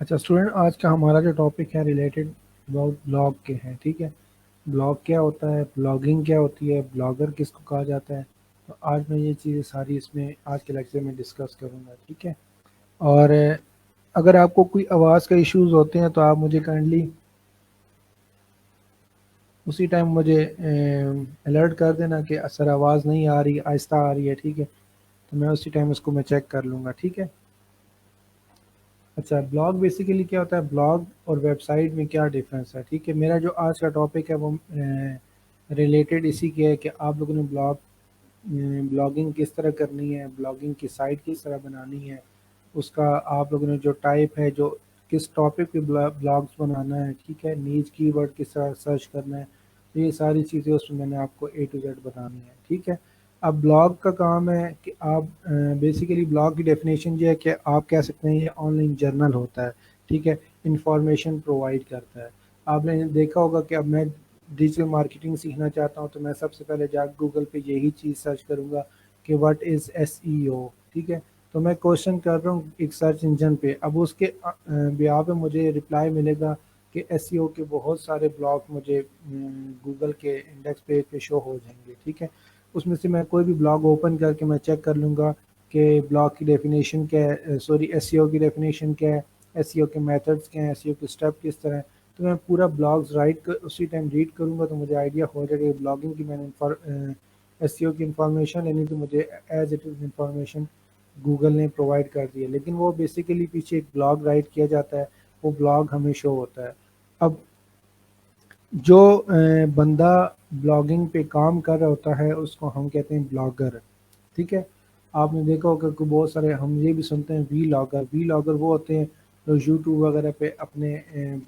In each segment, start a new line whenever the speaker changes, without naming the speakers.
اچھا اسٹوڈنٹ، آج کا ہمارا جو ٹاپک ہے ریلیٹڈ اباؤٹ بلاگ کے ہیں، ٹھیک ہے۔ بلاگ کیا ہوتا ہے، بلاگنگ کیا ہوتی ہے، بلاگر کس کو کہا جاتا ہے، تو آج میں یہ چیزیں ساری اس میں آج کے لیکچر میں ڈسکس کروں گا، ٹھیک ہے۔ اور اگر آپ کو کوئی آواز کا ایشوز ہوتے ہیں تو آپ مجھے کائنڈلی اسی ٹائم مجھے الرٹ کر دینا کہ سر آواز نہیں آ رہی، آہستہ آ رہی ہے، ٹھیک ہے، تو میں اسی ٹائم اس کو میں چیک کر لوں گا، ٹھیک ہے۔ اچھا، بلاگ بیسیکلی کیا ہوتا ہے، بلاگ اور ویب سائٹ میں کیا ڈفرینس ہے، ٹھیک ہے۔ میرا جو آج کا ٹاپک ہے وہ ریلیٹڈ اسی کے ہے کہ آپ لوگوں نے بلاگنگ کس طرح کرنی ہے، بلاگنگ کی سائٹ کس طرح بنانی ہے، اس کا آپ لوگوں نے جو ٹائپ ہے، جو کس ٹاپک پہ بلاگس بنانا ہے، ٹھیک ہے، نیچ کی ورڈ کس طرح سرچ کرنا ہے، تو یہ ساری چیزیں اس میں میں نے آپ کو اے ٹو زیڈ بتانی ہے، ٹھیک ہے۔ اب بلاگ کا کام ہے کہ آپ بیسیکلی بلاگ کی ڈیفینیشن یہ ہے کہ آپ کہہ سکتے ہیں یہ آن لائن جرنل ہوتا ہے، ٹھیک ہے، انفارمیشن پرووائڈ کرتا ہے۔ آپ نے دیکھا ہوگا کہ اب میں ڈیجیٹل مارکیٹنگ سیکھنا چاہتا ہوں تو میں سب سے پہلے جا گوگل پہ یہی چیز سرچ کروں گا کہ واٹ از ایس ای او، ٹھیک ہے۔ تو میں کوشچن کر رہا ہوں ایک سرچ انجن پہ، اب اس کے بیہاف پہ مجھے رپلائی ملے گا کہ ایس سی او کے بہت سارے بلاگ مجھے گوگل کے انڈیکس پیج پہ شو ہو جائیں گے، ٹھیک ہے۔ اس میں سے میں کوئی بھی بلاگ اوپن کر کے میں چیک کر لوں گا کہ بلاگ کی ڈیفینیشن کیا ہے، سوری ایس سی او کی ڈیفینیشن کیا ہے، ایس سی او کے میتھڈس کیا ہیں، ایس سی او کے اسٹیپ کس طرح ہیں، تو میں پورا بلاگز اسی ٹائم ریڈ کروں گا تو مجھے آئیڈیا ہو جائے گا کہ بلاگنگ کی میں نے ایس سی او کی انفارمیشن لینی تو مجھے as it is information Google نے پرووائڈ کر دی ہے، لیکن وہ بیسیکلی پیچھے ایک بلاگ رائٹ کیا جاتا ہے، وہ بلاگ ہمیں شو ہوتا ہے۔ اب جو بندہ بلاگنگ پہ کام کر رہا ہوتا ہے اس کو ہم کہتے ہیں بلاگر، ٹھیک ہے۔ آپ نے دیکھا ہوگا کہ بہت سارے ہم یہ بھی سنتے ہیں وی لاگر وہ ہوتے ہیں جو یوٹیوب وغیرہ پہ اپنے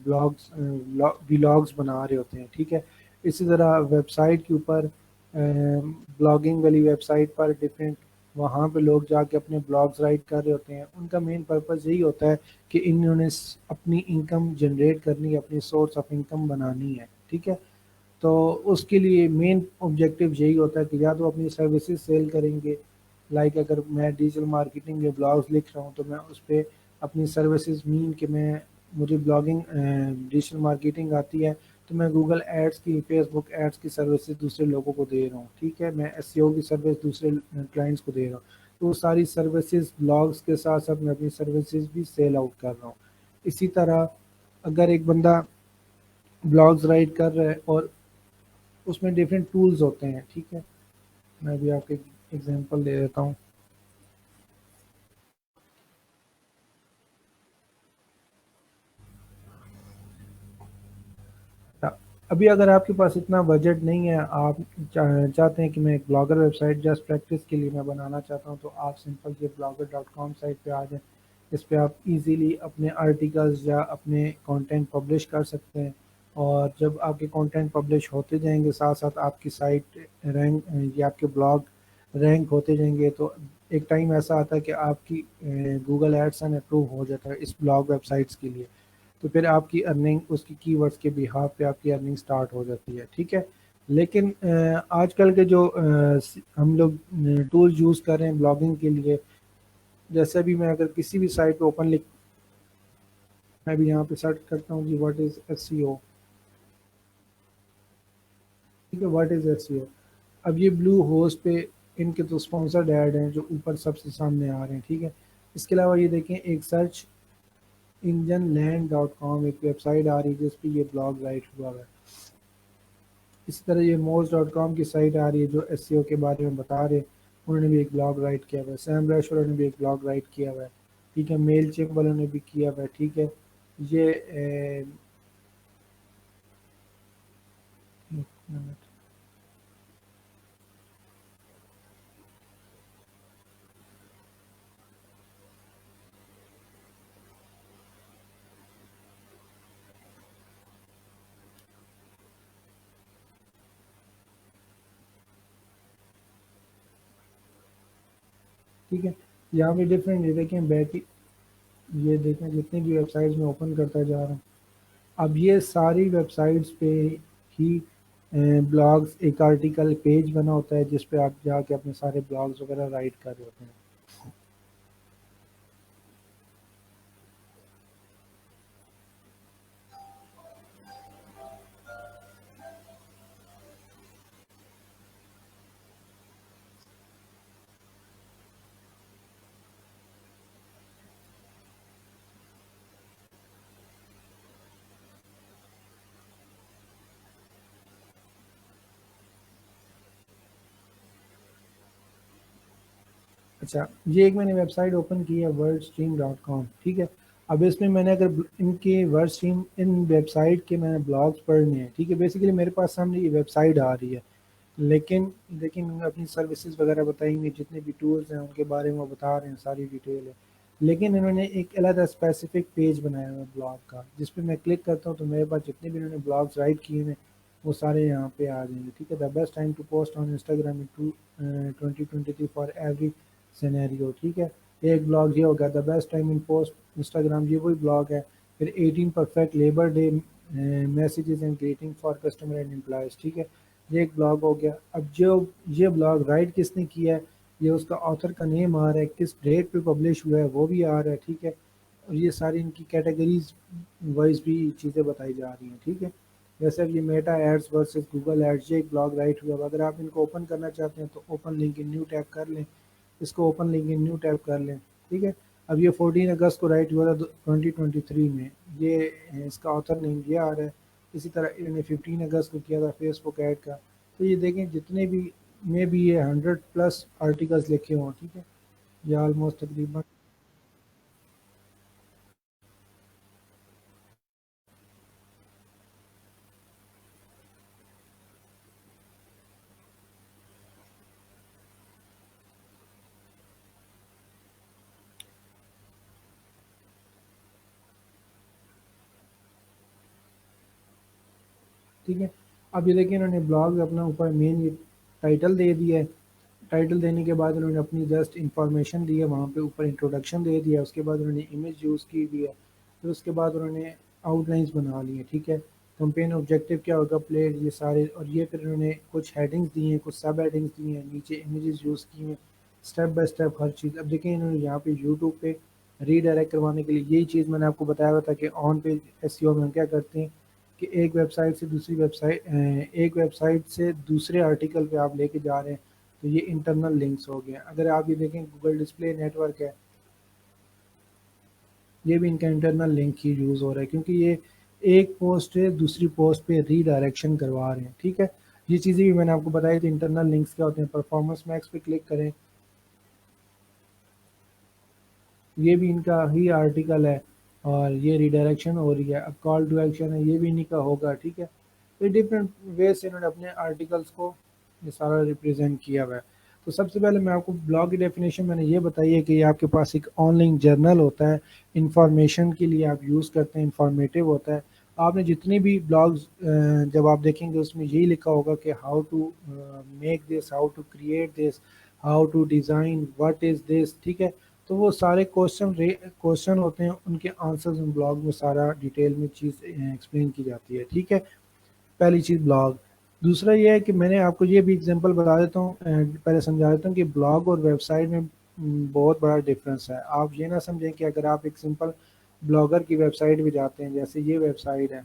ولاگس بنا رہے ہوتے ہیں، ٹھیک ہے۔ اسی طرح ویب سائٹ کے اوپر بلاگنگ والی ویب سائٹ پر ڈفرینٹ وہاں پہ لوگ جا کے اپنے بلاگز رائٹ کر رہے ہوتے ہیں، ان کا مین پرپز یہی ہوتا ہے کہ انہوں نے اپنی انکم جنریٹ کرنی ہے، اپنی سورس آف انکم بنانی ہے، ٹھیک ہے۔ تو اس کے لیے مین آبجیکٹیو یہی ہوتا ہے کہ یا تو اپنی سروسز سیل کریں گے، لائک اگر میں ڈیجیٹل مارکیٹنگ کے بلاگز لکھ رہا ہوں تو میں اس پہ اپنی سروسز مین کہ مجھے بلاگنگ ڈیجیٹل مارکیٹنگ آتی ہے تو میں گوگل ایڈس کی، فیس بک ایڈس کی سروسز دوسرے لوگوں کو دے رہا ہوں، ٹھیک ہے، میں ایس سی او کی سروس دوسرے کلائنٹس کو دے رہا ہوں، تو وہ ساری سروسز بلاگس کے ساتھ ساتھ میں اپنی سروسز بھی سیل آؤٹ کر رہا ہوں۔ اسی طرح اگر ایک بندہ بلاگز رائٹ کر رہا ہے اور اس میں ڈفرینٹ ٹولز ہوتے ہیں، ٹھیک ہے، میں بھی آپ کو ایگزامپل دے دیتا ہوں۔ ابھی اگر آپ کے پاس اتنا بجٹ نہیں ہے، آپ چاہتے ہیں کہ میں ایک blogger website just practice کے لیے میں بنانا چاہتا ہوں، تو آپ سمپل یہ blogger.com سائٹ پہ آ جائیں، اس پہ آپ ایزیلی اپنے آرٹیکلز یا اپنے کانٹینٹ پبلش کر سکتے ہیں، اور جب آپ کے کانٹینٹ پبلش ہوتے جائیں گے ساتھ ساتھ آپ کی سائٹ رینک یا آپ کے بلاگ رینک ہوتے جائیں گے، تو ایک ٹائم ایسا آتا ہے کہ آپ کی گوگل ایڈسن اپروو ہو جاتا ہے اس بلاگ ویب سائٹس کے لیے، تو پھر آپ کی ارننگ اس کی کی ورڈس کے بیہاف پہ آپ کی ارننگ سٹارٹ ہو جاتی ہے، ٹھیک ہے۔ لیکن آج کل کے جو ہم لوگ ٹول یوز کر رہے ہیں بلاگنگ کے لیے، جیسے بھی میں اگر کسی بھی سائٹ پہ اوپن میں بھی یہاں پہ سرچ کرتا ہوں جی واٹ از ایس سی او، ٹھیک ہے، واٹ از ایس سی او۔ اب یہ بلو ہوسٹ پہ ان کے تو اسپانسرڈ ایڈ ہیں جو اوپر سب سے سامنے آ رہے ہیں، ٹھیک ہے۔ اس کے علاوہ یہ دیکھیں ایک سرچ انجن لینڈ.com ایک ویب سائٹ آ رہی ہے جس پہ یہ بلاگ رائٹ ہوا ہوا ہے۔ اسی طرح یہ موز.com کی سائٹ آ رہی ہے جو ایس سی او کے بارے میں بتا رہے، انہوں نے بھی ایک بلاگ رائٹ کیا ہوا ہے، سیم ریش والوں نے بھی ایک بلاگ رائٹ کیا ہوا ہے، ٹھیک ہے، میل چیپ والوں نے بھی کیا ہوا ہے، ٹھیک ہے۔ یہ ایک منٹ، ٹھیک ہے، یہاں پہ ڈفرینٹ، یہ دیکھیں بیک، یہ دیکھیں جتنی بھی ویب سائٹس میں اوپن کرتا جا رہا ہوں، اب یہ ساری ویب سائٹس پہ ہی بلاگز ایک آرٹیکل پیج بنا ہوتا ہے جس پہ آپ جا کے اپنے سارے بلاگز وغیرہ رائٹ کر رہے ہوتے ہیں۔ اچھا یہ ایک میں نے ویب سائٹ اوپن کی ہے wordstream.com، ٹھیک ہے۔ اب اس میں میں نے اگر ان کے word stream in website کے میں نے بلاگس پڑھنے ہیں، ٹھیک ہے، بیسیکلی میرے پاس سامنے یہ ویب سائٹ آ رہی ہے، لیکن اپنی سروسز وغیرہ بتائیں گے، جتنے بھی ٹولز ہیں ان کے بارے میں وہ بتا رہے ہیں، ساری ڈیٹیل ہے، لیکن انہوں نے ایک علیحدہ اسپیسیفک پیج بنایا ہوا ہے بلاگ کا، جس پہ میں کلک کرتا ہوں تو میرے پاس جتنے بھی انہوں نے بلاگس رائٹ کیے ہیں وہ سارے یہاں پہ آ جائیں گے، ٹھیک ہے۔ The best time to post on Instagram in 2023 for every scenario, ٹھیک ہے۔ ایک بلاگ یہ ہو گیا، the best time in post Instagram, یہ وہی بلاگ ہے۔ پھر 18 perfect labour day messages and greeting for customer and employees, ٹھیک ہے، یہ ایک بلاگ ہو گیا۔ اب جو یہ بلاگ رائٹ کس نے کیا ہے، یہ اس کا آتھر کا نیم آ رہا ہے، کس ڈیٹ پہ پبلش ہوا ہے وہ بھی آ رہا ہے، ٹھیک ہے، اور یہ ساری ان کی کیٹیگریز وائز بھی چیزیں بتائی جا رہی ہیں، ٹھیک ہے۔ جیسے اب یہ Meta ads versus Google ads, یہ ایک بلاگ رائٹ ہوا ہے، اگر آپ ان کو اوپن کرنا چاہتے ہیں تو open link in new tab کر لیں، اس کو open link in new tab کر لیں، ٹھیک ہے۔ اب یہ 14 اگست کو رائٹ ہوا تھا 2023 میں، یہ اس کا آتھر نیم یہ آ رہا ہے۔ اسی طرح انہوں نے 15 اگست کو کیا تھا فیس بک ایڈ کا، تو یہ دیکھیں جتنے بھی میں بھی یہ 100 پلس آرٹیکلس لکھے ہوں، ٹھیک ہے، یہ آلموسٹ تقریباً، ٹھیک ہے۔ اب یہ دیکھیں انہوں نے بلاگ اپنا اوپر مین یہ ٹائٹل دے دیا ہے، ٹائٹل دینے کے بعد انہوں نے اپنی جسٹ انفارمیشن دی ہے، وہاں پہ اوپر انٹروڈکشن دے دیا، اس کے بعد انہوں نے امیج یوز کی ہوئی ہے، پھر اس کے بعد انہوں نے آؤٹ لائنس بنا لی ہیں، ٹھیک ہے۔ کمپین آبجیکٹیو کیا ہوگا، پلیٹ، یہ سارے، اور یہ پھر انہوں نے کچھ ہیڈنگس دی ہیں، کچھ سب ہیڈنگس دی ہیں، نیچے امیجز یوز کی ہیں، اسٹیپ بائی اسٹیپ ہر چیز۔ اب دیکھیں انہوں نے یہاں پہ یوٹیوب پہ ری ڈائریکٹ کروانے کے لیے یہی چیز میں نے آپ کو بتایا ہوا تھا کہ آن پیج ایس ای او میں ہم کیا کرتے ہیں کہ ایک ویب سائٹ سے دوسری ویب سائٹ، ایک ویب سائٹ سے دوسرے آرٹیکل پہ آپ لے کے جا رہے ہیں، تو یہ انٹرنل لنکس ہو گئے۔ اگر آپ یہ دیکھیں گوگل ڈسپلے نیٹ ورک ہے، یہ بھی ان کا انٹرنل لنک ہی یوز ہو رہا ہے، کیونکہ یہ ایک پوسٹ سے دوسری پوسٹ پہ ری ڈائریکشن کروا رہے ہیں، ٹھیک ہے۔ یہ چیزیں بھی میں نے آپ کو بتائی تھی، انٹرنل لنکس کیا ہوتے ہیں، پرفارمنس میکس پہ کلک کریں، یہ بھی ان کا ہی آرٹیکل ہے اور یہ ریڈائریکشن ہو رہی ہے۔ اب کال ٹو ایکشن ہے، یہ بھی انہیں کا ہوگا، ٹھیک ہے۔ یہ ڈفرینٹ وے سے انہوں نے اپنے آرٹیکلس کو یہ سارا ریپرزینٹ کیا ہوا ہے۔ تو سب سے پہلے میں آپ کو بلاگ کی ڈیفینیشن میں نے یہ بتائی ہے کہ یہ آپ کے پاس ایک آن لائن جرنل ہوتا ہے، انفارمیشن کے لیے آپ یوز کرتے ہیں، انفارمیٹیو ہوتا ہے۔ آپ نے جتنی بھی بلاگز جب آپ دیکھیں گے اس میں یہی لکھا ہوگا کہ how to make this, how to create this, how to design, what is this, ٹھیک ہے۔ تو وہ سارے کوشچن ہوتے ہیں، ان کے آنسرز ان بلاگ میں سارا ڈیٹیل میں چیز ایکسپلین کی جاتی ہے، ٹھیک ہے۔ پہلی چیز بلاگ۔ دوسرا یہ ہے کہ میں نے آپ کو یہ بھی اگزامپل بتا دیتا ہوں، پہلے سمجھا دیتا ہوں کہ بلاگ اور ویب سائٹ میں بہت بڑا ڈفرینس ہے۔ آپ یہ نہ سمجھیں کہ اگر آپ ایک سمپل بلاگر کی ویب سائٹ پہ جاتے ہیں، جیسے یہ ویب سائٹ ہے،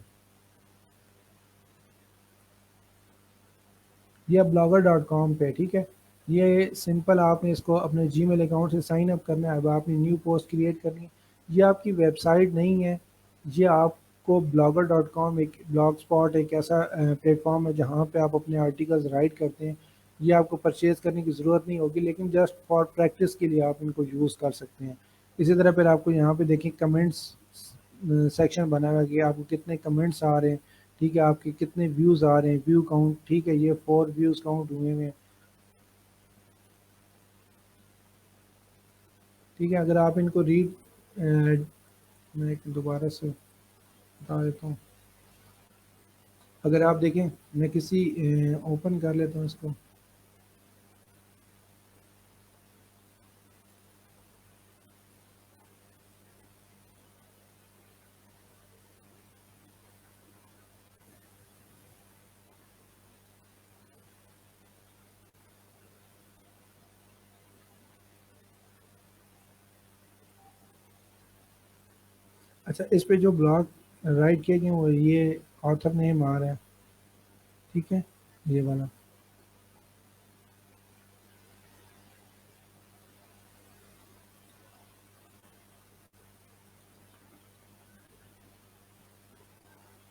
یہ بلاگر ڈاٹ کام پہ، ٹھیک ہے، یہ سمپل آپ نے اس کو اپنے جی میل اکاؤنٹ سے سائن اپ کرنا ہے، اب آپ نے نیو پوسٹ کریٹ کرنی ہے، یہ آپ کی ویب سائٹ نہیں ہے، یہ آپ کو بلاگر ڈاٹ کام ایک بلاگ اسپاٹ ایک ایسا پلیٹ فارم ہے جہاں پہ آپ اپنے آرٹیکلز رائٹ کرتے ہیں، یہ آپ کو پرچیز کرنے کی ضرورت نہیں ہوگی، لیکن جسٹ فار پریکٹس کے لیے آپ ان کو یوز کر سکتے ہیں۔ اسی طرح پھر آپ کو یہاں پہ دیکھیں کمنٹس سیکشن بنا ہوا ہے کہ آپ کو کتنے کمنٹس آ رہے ہیں، ٹھیک ہے، آپ کے کتنے ویوز آ رہے ہیں، ویو کاؤنٹ، ٹھیک ہے، یہ 4 ویوز کاؤنٹ ہوئے ہیں، ٹھیک ہے۔ اگر آپ ان کو ریڈ، میں ایک دوبارہ سے بتا دیتا ہوں، اگر آپ دیکھیں میں کسی اوپن کر لیتا ہوں اس کو، اچھا اس پہ جو بلاگ رائٹ کیے گئے وہ یہ آتھر نیم آ رہا ہے، ٹھیک ہے، یہ والا۔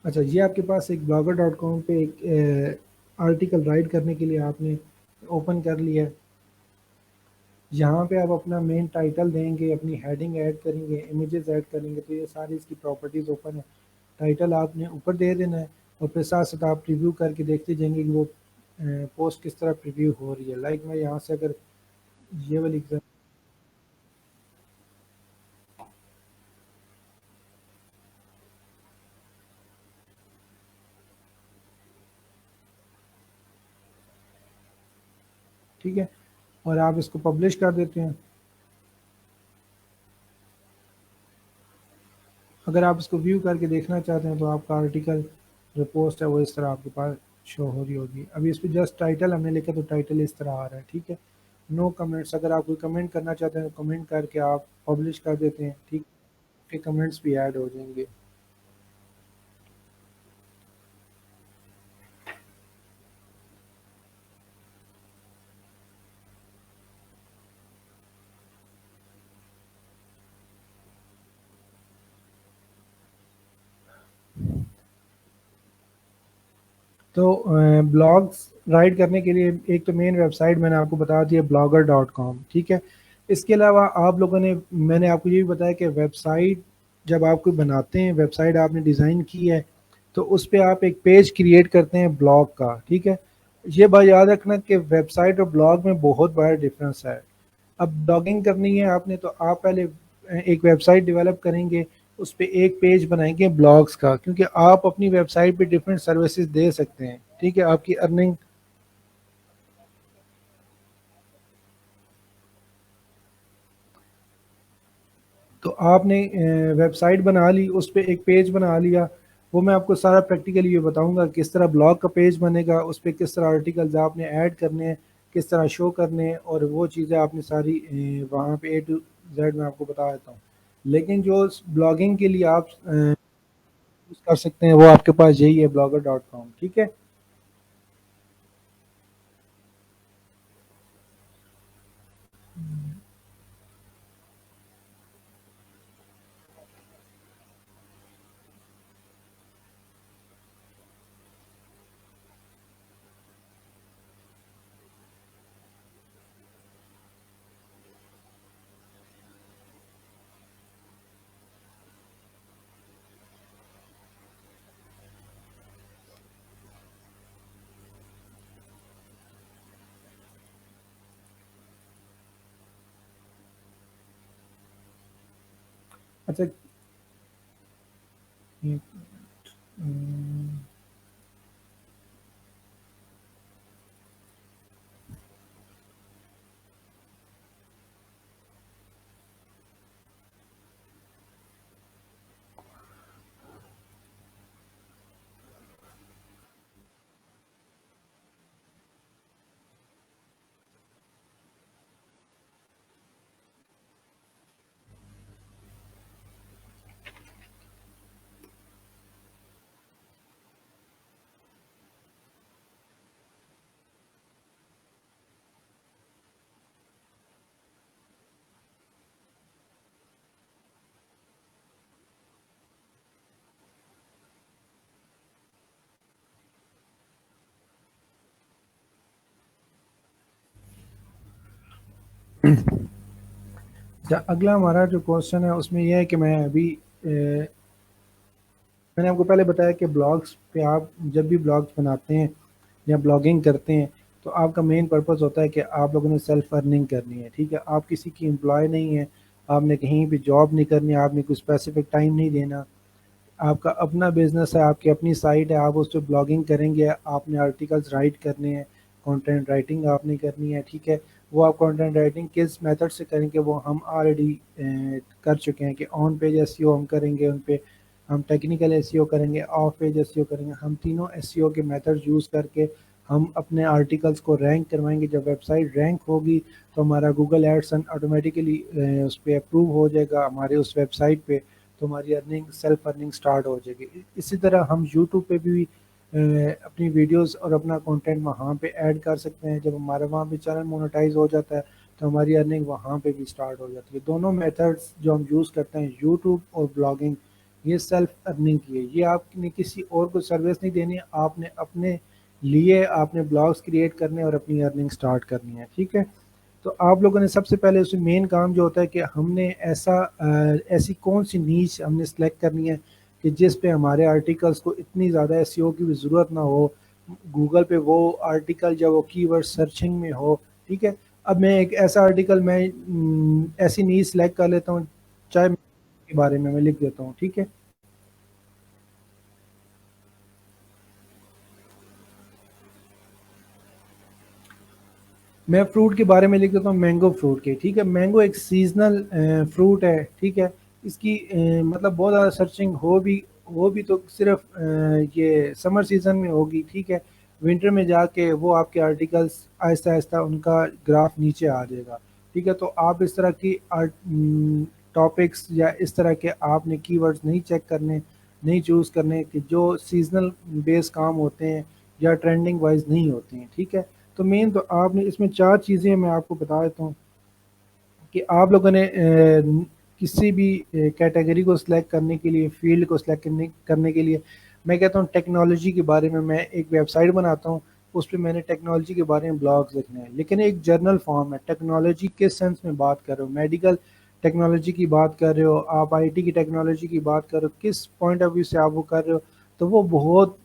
اچھا یہ آپ کے پاس ایک بلاگر ڈاٹ کام پہ ایک آرٹیکل رائٹ کرنے کے لیے آپ نے اوپن کر لیا ہے، یہاں پہ آپ اپنا مین ٹائٹل دیں گے، اپنی ہیڈنگ ایڈ کریں گے، امیجز ایڈ کریں گے، تو یہ ساری اس کی پراپرٹیز اوپن ہے. ٹائٹل آپ نے اوپر دے دینا ہے، اور پھر ساتھ ساتھ آپ پریویو کر کے دیکھتے جائیں گے کہ وہ پوسٹ کس طرح پریویو ہو رہی ہے. لائک میں یہاں سے اگر یہ والی ٹھیک ہے، اور آپ اس کو پبلش کر دیتے ہیں. اگر آپ اس کو ویو کر کے دیکھنا چاہتے ہیں تو آپ کا آرٹیکل جو پوسٹ ہے وہ اس طرح آپ کے پاس شو ہو رہی ہوگی. ابھی اس پہ جسٹ ٹائٹل ہم نے لکھا تو ٹائٹل اس طرح آ رہا ہے. ٹھیک ہے، نو کمنٹس. اگر آپ کوئی کمنٹ کرنا چاہتے ہیں تو کمنٹ کر کے آپ پبلش کر دیتے ہیں. ٹھیک ہے، کمنٹس بھی ایڈ ہو جائیں گے. تو بلاگس رائٹ کرنے کے لیے ایک تو مین ویب سائٹ میں نے آپ کو بتا دیا blogger.com. ٹھیک ہے، اس کے علاوہ آپ لوگوں نے، میں نے آپ کو یہ بھی بتایا کہ ویب سائٹ جب آپ کو بناتے ہیں، ویب سائٹ آپ نے ڈیزائن کی ہے تو اس پہ آپ ایک پیج کریٹ کرتے ہیں بلاگ کا. ٹھیک ہے، یہ بات یاد رکھنا کہ ویب سائٹ اور بلاگ میں بہت بڑا ڈفرینس ہے. اب بلاگنگ کرنی ہے آپ نے تو آپ پہلے ایک ویب سائٹ ڈیولپ کریں گے، اس پہ ایک پیج بنائیں گے بلاگس کا، کیونکہ آپ اپنی ویب سائٹ پہ ڈفرینٹ سروسز دے سکتے ہیں. ٹھیک ہے، آپ کی ارننگ. تو آپ نے ویب سائٹ بنا لی، اس پہ ایک پیج بنا لیا. وہ میں آپ کو سارا پریکٹیکلی یہ بتاؤں گا کس طرح بلاگ کا پیج بنے گا، اس پہ کس طرح آرٹیکلز آپ نے ایڈ کرنے ہیں، کس طرح شو کرنے ہیں، اور وہ چیزیں آپ نے ساری وہاں پہ اے ٹو زیڈ میں آپ کو بتا دیتا ہوں. لیکن جو بلاگنگ کے لیے آپ یوز کر سکتے ہیں وہ آپ کے پاس یہی ہے blogger.com. ٹھیک ہے. اچھا، اگلا ہمارا جو کوشچن ہے اس میں یہ ہے کہ میں ابھی میں نے آپ کو پہلے بتایا کہ بلاگس پہ آپ جب بھی بلاگس بناتے ہیں یا بلاگنگ کرتے ہیں تو آپ کا مین پرپز ہوتا ہے کہ آپ لوگوں نے سیلف ارننگ کرنی ہے. ٹھیک ہے، آپ کسی کی امپلائی نہیں ہے، آپ نے کہیں بھی جاب نہیں کرنی، آپ نے کوئی اسپیسیفک ٹائم نہیں دینا. آپ کا اپنا بزنس ہے، آپ کی اپنی سائٹ ہے، آپ اس پہ بلاگنگ کریں گے، آپ نے آرٹیکلس رائٹ کرنے ہیں، کنٹینٹ رائٹنگ آپ نے کرنی ہے. ٹھیک ہے، وہ آپ کنٹینٹ رائٹنگ کس میتھڈ سے کریں گے وہ ہم آلریڈی کر چکے ہیں کہ آن پیج ایس ای او ہم کریں گے، ان پہ ہم ٹیکنیکل ایس ای او کریں گے، آف پیج ایس ای او کریں گے. ہم تینوں ایس ای او کے میتھڈ یوز کر کے ہم اپنے آرٹیکلس کو رینک کروائیں گے. جب ویب سائٹ رینک ہوگی تو ہمارا گوگل ایڈسن آٹومیٹیکلی اس پہ اپروو ہو جائے گا ہمارے اس ویب سائٹ پہ، تو ہماری ارننگ سیلف ارننگ سٹارٹ ہو جائے گی. اسی طرح ہم یوٹیوب پہ بھی اپنی ویڈیوز اور اپنا کنٹینٹ وہاں پہ ایڈ کر سکتے ہیں. جب ہمارا وہاں پہ چینل مونیٹائز ہو جاتا ہے تو ہماری ارننگ وہاں پہ بھی سٹارٹ ہو جاتی ہے. دونوں میتھڈس جو ہم یوز کرتے ہیں یوٹیوب اور بلاگنگ، یہ سیلف ارننگ کی ہے. یہ آپ نے کسی اور کو سروس نہیں دینی ہے، آپ نے اپنے لیے آپ نے بلاگس کریٹ کرنے اور اپنی ارننگ سٹارٹ کرنی ہے. ٹھیک ہے، تو آپ لوگوں نے سب سے پہلے اس میں مین کام جو ہوتا ہے کہ ہم نے ایسی کون سی نیچ ہم نے سلیکٹ کرنی ہے کہ جس پہ ہمارے آرٹیکلس کو اتنی زیادہ ایسیو کی بھی ضرورت نہ ہو، گوگل پہ وہ آرٹیکل جب وہ کی ورڈ سرچنگ میں ہو، ٹھیک ہے۔ اب میں ایک ایسا آرٹیکل میں ایسی نیچ سلیکٹ کر لیتا ہوں، چاہے کے بارے میں لکھ دیتا ہوں، ٹھیک ہے۔ میں فروٹ کے بارے میں لکھ دیتا ہوں، مینگو فروٹ کے، ٹھیک ہے۔ مینگو ایک سیزنل فروٹ ہے، ٹھیک ہے۔ اس کی مطلب بہت زیادہ سرچنگ ہو بھی تو صرف یہ سمر سیزن میں ہوگی، ٹھیک ہے۔ ونٹر میں جا کے وہ آپ کے آرٹیکلس آہستہ آہستہ ان کا گراف نیچے آ جائے گا، ٹھیک ہے۔ تو آپ اس طرح کی ٹاپکس یا اس طرح کے آپ نے کی ورڈز نہیں چیک کرنے، نہیں چوز کرنے کہ جو سیزنل بیس کام ہوتے ہیں یا ٹرینڈنگ وائز نہیں ہوتے ہیں، ٹھیک ہے۔ تو مین تو آپ نے اس میں چار چیزیں میں آپ کو بتا دیتا ہوں کہ آپ لوگوں نے کسی بھی کیٹیگری کو سلیکٹ کرنے کے لیے، فیلڈ کو سلیکٹ کرنے کے لیے، میں کہتا ہوں ٹیکنالوجی کے بارے میں ایک ویب سائٹ بناتا ہوں، اس پہ میں نے ٹیکنالوجی کے بارے میں بلاگز لکھنے ہیں، لیکن ایک جرنل فارم ہے۔ ٹیکنالوجی کس سینس میں بات کر رہے ہو، میڈیکل ٹیکنالوجی کی بات کر رہے ہو آپ، آئی ٹی کی ٹیکنالوجی کی بات کر رہے ہو، کس پوائنٹ آف ویو سے آپ وہ کر رہے ہو، تو وہ بہت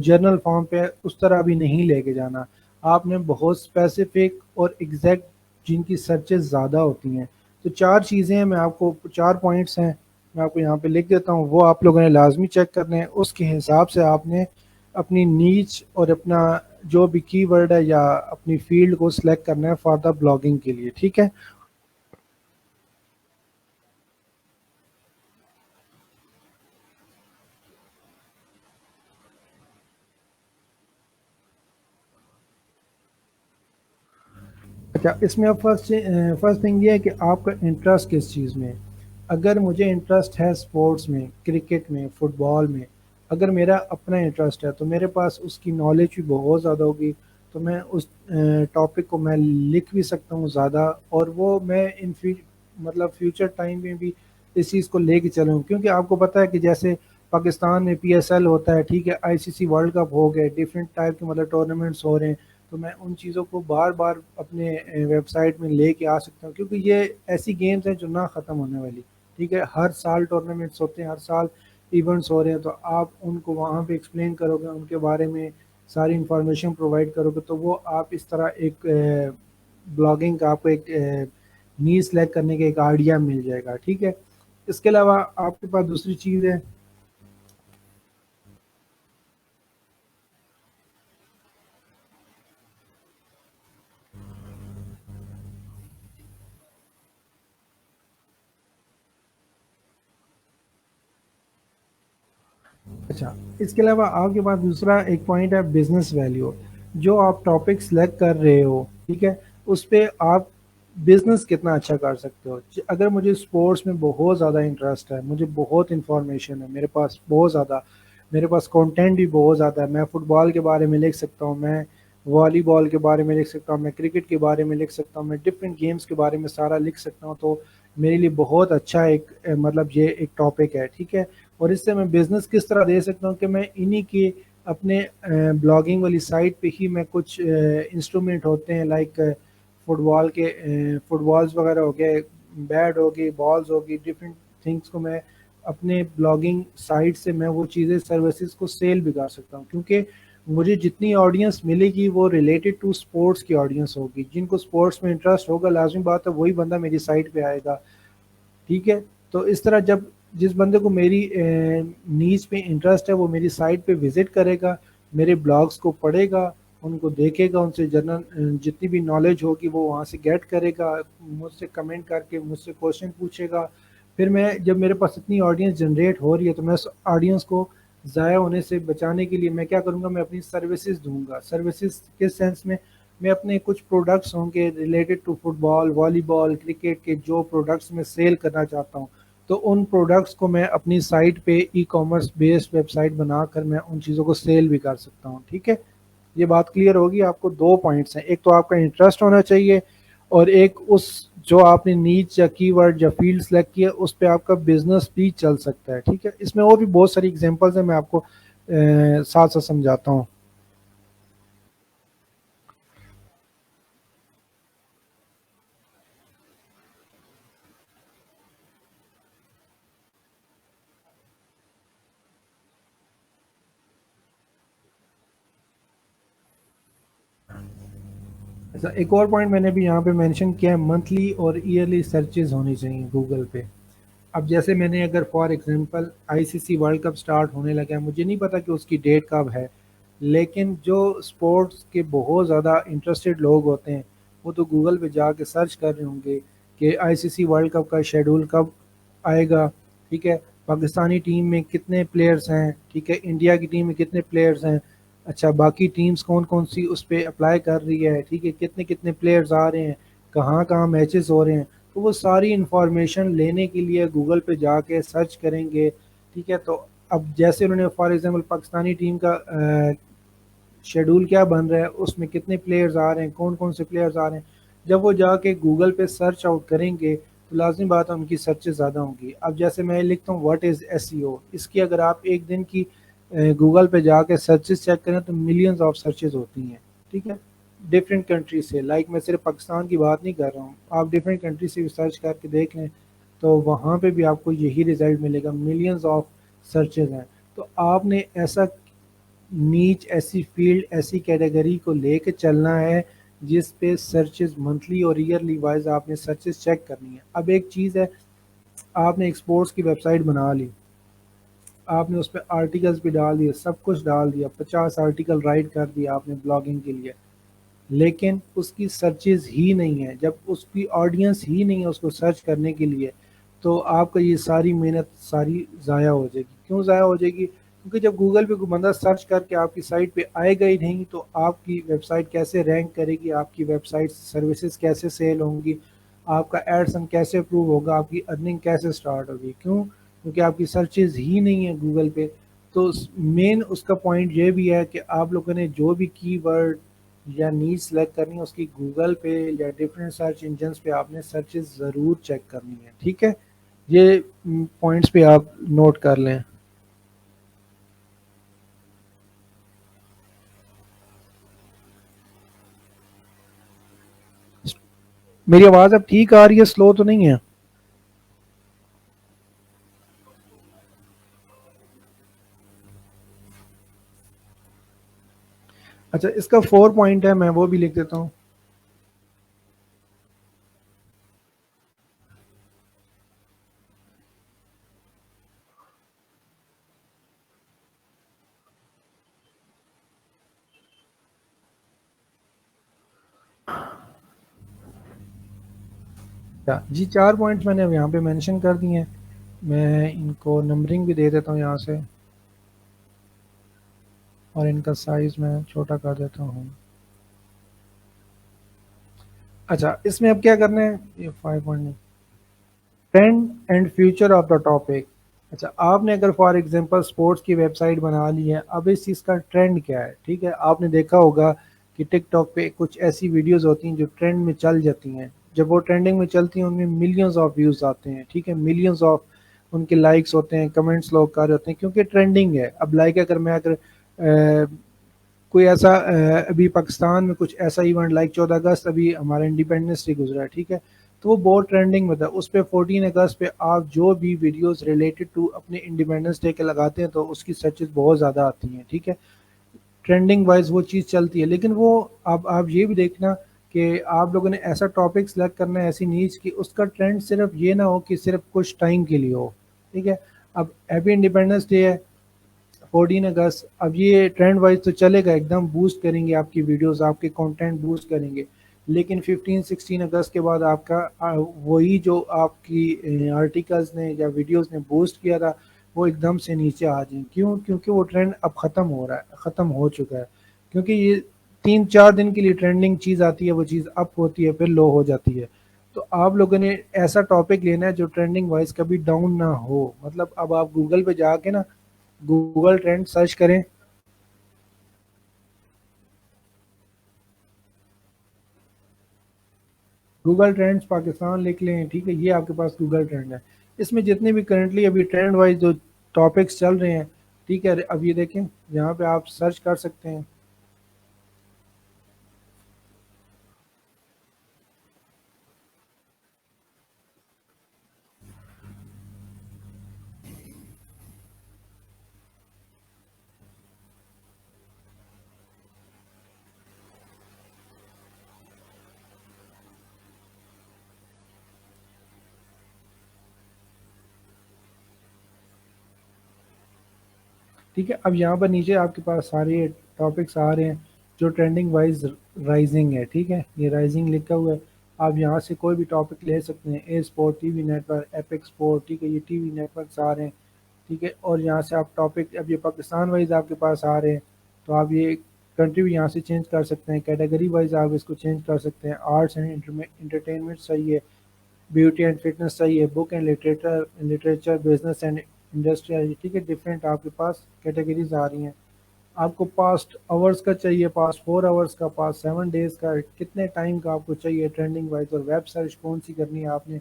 جرنل فارم پہ اس طرح بھی نہیں لے کے جانا۔ آپ نے بہت اسپیسیفک اور ایگزیکٹ جن کی سرچز زیادہ ہوتی ہیں، تو چار چیزیں ہیں، میں آپ کو چار پوائنٹس ہیں میں آپ کو یہاں پہ لکھ دیتا ہوں، وہ آپ لوگوں نے لازمی چیک کرنے ہیں۔ اس کے حساب سے آپ نے اپنی نیچ اور اپنا جو بھی کی ورڈ ہے یا اپنی فیلڈ کو سلیکٹ کرنا ہے فار دا بلاگنگ کے لیے، ٹھیک ہے۔ اچھا، اس میں اب فرسٹ تھنگ یہ ہے کہ آپ کا انٹرسٹ کس چیز میں ہے۔ اگر مجھے انٹرسٹ ہے اسپورٹس میں، کرکٹ میں، فٹ بال میں، اگر میرا اپنا انٹرسٹ ہے تو میرے پاس اس کی نالج بھی بہت زیادہ ہوگی، تو میں اس ٹاپک کو میں لکھ بھی سکتا ہوں زیادہ، اور وہ میں مطلب فیوچر ٹائم میں بھی اس چیز کو لے کے چلوں، کیونکہ آپ کو پتہ ہے کہ جیسے پاکستان میں پی ایس ایل ہوتا ہے، ٹھیک ہے، آئی سی سی ورلڈ کپ ہو گئے، ڈفرینٹ ٹائپ کے مطلب ٹورنامنٹس ہو رہے ہیں، تو میں ان چیزوں کو بار بار اپنے ویب سائٹ میں لے کے آ سکتا ہوں، کیونکہ یہ ایسی گیمز ہیں جو نہ ختم ہونے والی، ٹھیک ہے۔ ہر سال ٹورنامنٹس ہوتے ہیں، ہر سال ایونٹس ہو رہے ہیں، تو آپ ان کو وہاں پہ ایکسپلین کرو گے، ان کے بارے میں ساری انفارمیشن پرووائڈ کرو گے، تو وہ آپ اس طرح ایک بلاگنگ کا آپ کو ایک نیز سلیکٹ کرنے کا ایک آئیڈیا مل جائے گا، ٹھیک ہے۔ اس کے علاوہ آپ کے پاس دوسری چیز ہے۔ اچھا، اس کے علاوہ آپ کے پاس دوسرا ایک پوائنٹ ہے بزنس ویلیو، جو آپ ٹاپک سلیکٹ کر رہے ہو، ٹھیک ہے، اس پہ آپ بزنس کتنا اچھا کر سکتے ہو۔ اگر مجھے اسپورٹس میں بہت زیادہ انٹرسٹ ہے، مجھے بہت انفارمیشن ہے، میرے پاس بہت زیادہ، میرے پاس کنٹینٹ بھی بہت زیادہ ہے، میں فٹ بال کے بارے میں لکھ سکتا ہوں، میں والی بال کے بارے میں لکھ سکتا ہوں، میں کرکٹ کے بارے میں لکھ سکتا ہوں، میں ڈفرینٹ گیمز کے بارے میں سارا لکھ سکتا ہوں، تو میرے لیے بہت اچھا ایک مطلب یہ ایک ٹاپک ہے، ٹھیک ہے۔ اور اس سے میں بزنس کس طرح دے سکتا ہوں کہ میں انہی کی اپنے بلاگنگ والی سائٹ پہ ہی میں کچھ انسٹرومنٹ ہوتے ہیں لائک فٹ بال کے فٹ بالز وغیرہ ہو گئے، بیٹ ہوگی، بالز ہوگی، ڈفرینٹ تھنگس کو میں اپنے بلاگنگ سائٹ سے میں وہ چیزیں سروسز کو سیل بھی کر سکتا ہوں، کیونکہ مجھے جتنی آڈینس ملے گی وہ ریلیٹڈ ٹو اسپورٹس کی آڈینس ہوگی، جن کو اسپورٹس میں انٹرسٹ ہوگا لازمی بات ہے وہی بندہ میری سائٹ پہ آئے گا، ٹھیک ہے۔ تو اس طرح جب جس بندے کو میری نیز پہ انٹرسٹ ہے وہ میری سائٹ پہ وزٹ کرے گا، میرے بلاگس کو پڑھے گا، ان کو دیکھے گا، ان سے جنرل جتنی بھی نالج ہوگی وہ وہاں سے گیٹ کرے گا، مجھ سے کمنٹ کر کے مجھ سے کوشچن پوچھے گا، پھر میں جب میرے پاس اتنی آڈینس جنریٹ ہو رہی ہے تو میں اس آڈینس کو ضائع ہونے سے بچانے کے لیے میں کیا کروں گا، میں اپنی سروسز دوں گا۔ سروسز کس سینس میں اپنے کچھ پروڈکٹس ہوں گے ریلیٹڈ ٹو فٹ بال، والی بال، کرکٹ کے جو پروڈکٹس میں سیل کرنا چاہتا ہوں، تو ان پروڈکٹس کو میں اپنی سائٹ پہ e commerce based website بنا کر میں ان چیزوں کو سیل بھی کر سکتا ہوں، ٹھیک ہے۔ یہ بات کلیئر ہوگی آپ کو؟ دو پوائنٹس ہیں، ایک تو آپ کا انٹرسٹ ہونا چاہیے، اور ایک اس جو آپ نے نیچ یا کی ورڈ یا فیلڈ سلیکٹ کیا اس پہ آپ کا بزنس بھی چل سکتا ہے، ٹھیک ہے۔ اس میں اور بھی بہت ساری ایگزامپلز ہیں، میں آپ کو ساتھ ساتھ سمجھاتا ہوں۔ ایسا ایک اور پوائنٹ میں نے بھی یہاں پہ مینشن کیا ہے، منتھلی اور ایئرلی سرچز ہونی چاہیے گوگل پہ. اب جیسے میں نے اگر for example I C C world cup start ہونے لگا ہے، مجھے نہیں پتا کہ اس کی ڈیٹ کب ہے، لیکن جو اسپورٹس کے بہت زیادہ انٹرسٹڈ لوگ ہوتے ہیں وہ تو گوگل پہ جا کے سرچ کر رہے ہوں گے کہ آئی سی سی ورلڈ کپ کا شیڈول کب آئے گا. ٹھیک ہے، پاکستانی ٹیم میں کتنے پلیئرز ہیں، ٹھیک ہے، انڈیا کی ٹیم میں کتنے پلیئرز ہیں، اچھا باقی ٹیمز کون کون سی اس پہ اپلائی کر رہی ہے، ٹھیک ہے، کتنے کتنے پلیئرز آ رہے ہیں، کہاں کہاں میچز ہو رہے ہیں. تو وہ ساری انفارمیشن لینے کے لیے گوگل پہ جا کے سرچ کریں گے. ٹھیک ہے، تو اب جیسے انہوں نے فار ایگزامپل پاکستانی ٹیم کا شیڈول کیا بن رہا ہے، اس میں کتنے پلیئرز آ رہے ہیں، کون کون سے پلیئرز آ رہے ہیں، جب وہ جا کے گوگل پہ سرچ آؤٹ کریں گے تو لازمی بات ہے ان کی سرچز زیادہ ہوں گی. اب جیسے میں لکھتا ہوں واٹ از ایس ای او، اس کی اگر آپ ایک دن کی گوگل پہ جا کے سرچز چیک کریں تو ملینز آف سرچز ہوتی ہیں. ٹھیک ہے، ڈفرینٹ کنٹری سے، لائک میں صرف پاکستان کی بات نہیں کر رہا ہوں، آپ ڈفرینٹ کنٹری سے بھی سرچ کر کے دیکھ لیں تو وہاں پہ بھی آپ کو یہی رزلٹ ملے گا، ملینز آف سرچز ہیں. تو آپ نے ایسا نیچ، ایسی فیلڈ، ایسی کیٹیگری کو لے کے چلنا ہے جس پہ سرچز منتھلی اور ایئرلی وائز آپ نے سرچز چیک کرنی ہے. اب ایک چیز ہے، آپ نے ایک اسپورٹس کی ویب سائٹ بنا لی، آپ نے اس پہ آرٹیکلس بھی ڈال دیے، سب کچھ ڈال دیا، 50 آرٹیکل رائٹ کر دیا آپ نے بلاگنگ کے لیے، لیکن اس کی سرچز ہی نہیں ہے، جب اس کی آڈینس ہی نہیں ہے اس کو سرچ کرنے کے لیے تو آپ کا یہ ساری محنت ساری ضائع ہو جائے گی. کیوں ضائع ہو جائے گی؟ کیونکہ جب گوگل پہ کوئی بندہ سرچ کر کے آپ کی سائٹ پہ آئے گا ہی نہیں تو آپ کی ویب سائٹ کیسے رینک کرے گی، آپ کی ویب سائٹ سروسز کیسے سیل ہوں گی، آپ کا ایڈسن کیسے اپروو ہوگا، آپ کی ارننگ کیسے سٹارٹ ہوگی. کیوں؟ کیونکہ آپ کی سرچز ہی نہیں ہیں گوگل پہ. تو مین اس کا پوائنٹ یہ بھی ہے کہ آپ لوگوں نے جو بھی کی ورڈ یا نیڈ سلیکٹ کرنی ہے اس کی گوگل پہ یا ڈفرینٹ سرچ انجنس پہ آپ نے سرچز ضرور چیک کرنی ہے. ٹھیک ہے، یہ پوائنٹس پہ آپ نوٹ کر لیں. میری آواز اب ٹھیک آ رہی ہے، سلو تو نہیں ہے؟ اچھا، اس کا 4 پوائنٹ ہے، میں وہ بھی لکھ دیتا ہوں. جی 4 پوائنٹس میں نے اب یہاں پہ مینشن کر دیے ہیں، میں ان کو نمبرنگ بھی دے دیتا ہوں یہاں سے اور ان کا سائز میں چھوٹا کر دیتا ہوں. اچھا، اس میں اب کیا کرنا ہے، یہ 5 point trend and future of the topic. اچھا، آپ نے اگر فار ایگزامپل اسپورٹس کی ویب سائٹ بنا لی ہے، اب اس چیز کا ٹرینڈ کیا ہے. ٹھیک ہے، آپ نے دیکھا ہوگا کہ ٹک ٹاک پہ کچھ ایسی ویڈیوز ہوتی ہیں جو ٹرینڈ میں چل جاتی ہیں، جب وہ ٹرینڈنگ میں چلتی ہیں ان میں ملینز آف ویوز آتے ہیں. ٹھیک ہے، ملینز آف ان کے لائکس ہوتے ہیں، کمنٹس لوگ کر رہے ہوتے ہیں کیونکہ ٹرینڈنگ ہے. اب لائک اگر میں اگر کوئی ایسا ابھی پاکستان میں کچھ ایسا ایونٹ لائک 14 اگست، ابھی ہمارا انڈیپینڈنس ڈے گزرا ہے، ٹھیک ہے، تو وہ بہت ٹرینڈنگ میں تھا. اس پہ 14 اگست پہ آپ جو بھی ویڈیوز ریلیٹڈ ٹو اپنے انڈیپینڈنس ڈے کے لگاتے ہیں تو اس کی سرچز بہت زیادہ آتی ہیں. ٹھیک ہے، ٹرینڈنگ وائز وہ چیز چلتی ہے، لیکن وہ اب آپ یہ بھی دیکھنا کہ آپ لوگوں نے ایسا ٹاپک سلیکٹ کرنا ہے، ایسی نیچ کہ اس کا ٹرینڈ صرف یہ نہ ہو کہ صرف کچھ ٹائم کے لیے ہو. ٹھیک ہے، اب ہیپی انڈیپینڈنس ڈے ہے، 14 اگست، اب یہ ٹرینڈ وائز تو چلے گا، ایک دم بوسٹ کریں گے آپ کی ویڈیوز، آپ کے کنٹینٹ بوسٹ کریں گے. لیکن 15 16 اگست کے بعد آپ کا وہی جو آپ کی آرٹیکلز نے یا ویڈیوز نے بوسٹ کیا تھا وہ ایک دم سے نیچے آ جائیں. کیوں؟ کیونکہ وہ ٹرینڈ اب ختم ہو رہا ہے، ختم ہو چکا ہے. کیونکہ یہ 3 4 دن کے لیے ٹرینڈنگ چیز آتی ہے، وہ چیز اپ ہوتی ہے پھر لو ہو جاتی ہے. تو آپ لوگوں نے ایسا ٹاپک لینا ہے جو ٹرینڈنگ وائز کبھی ڈاؤن نہ ہو. مطلب اب آپ گوگل پہ جا کے نا گوگل ٹرینڈ سرچ کریں، گوگل ٹرینڈز پاکستان لکھ لیں. ٹھیک ہے، یہ آپ کے پاس گوگل ٹرینڈ ہے، اس میں جتنے بھی کرنٹلی ابھی ٹرینڈ وائز جو ٹاپکس چل رہے ہیں. ٹھیک ہے، اب یہ دیکھیں یہاں پہ آپ سرچ کر سکتے ہیں. ٹھیک ہے، اب یہاں پر نیچے آپ کے پاس سارے ٹاپکس آ رہے ہیں جو ٹرینڈنگ وائز رائزنگ ہے، ٹھیک ہے، یہ رائزنگ لکھا ہوا ہے، آپ یہاں سے کوئی بھی ٹاپک لے سکتے ہیں، A sport, T V network, epic sport, ٹھیک ہے، یہ ٹی وی نیٹ ورکس آ رہے ہیں، ٹھیک ہے، اور یہاں سے آپ ٹاپک، اب یہ پاکستان وائز آپ کے پاس آ رہے ہیں، تو آپ یہ کنٹری بھی یہاں سے چینج کر سکتے ہیں، کیٹیگری وائز آپ اس کو چینج کر سکتے ہیں، آرٹس اینڈ انٹرٹینمنٹ صحیح ہے، بیوٹی اینڈ فٹنس صحیح ہے، book and literature, business and industry, ٹھیک ہے، ڈفرینٹ آپ کے پاس کیٹیگریز آ رہی ہیں، آپ کو پاسٹ آورس کا چاہیے، پاسٹ 4 آورس کا، پاسٹ 7 ڈیز کا، کتنے ٹائم کا آپ کو چاہیے ٹرینڈنگ وائز، اور ویب سرچ کون سی کرنی ہے آپ نے،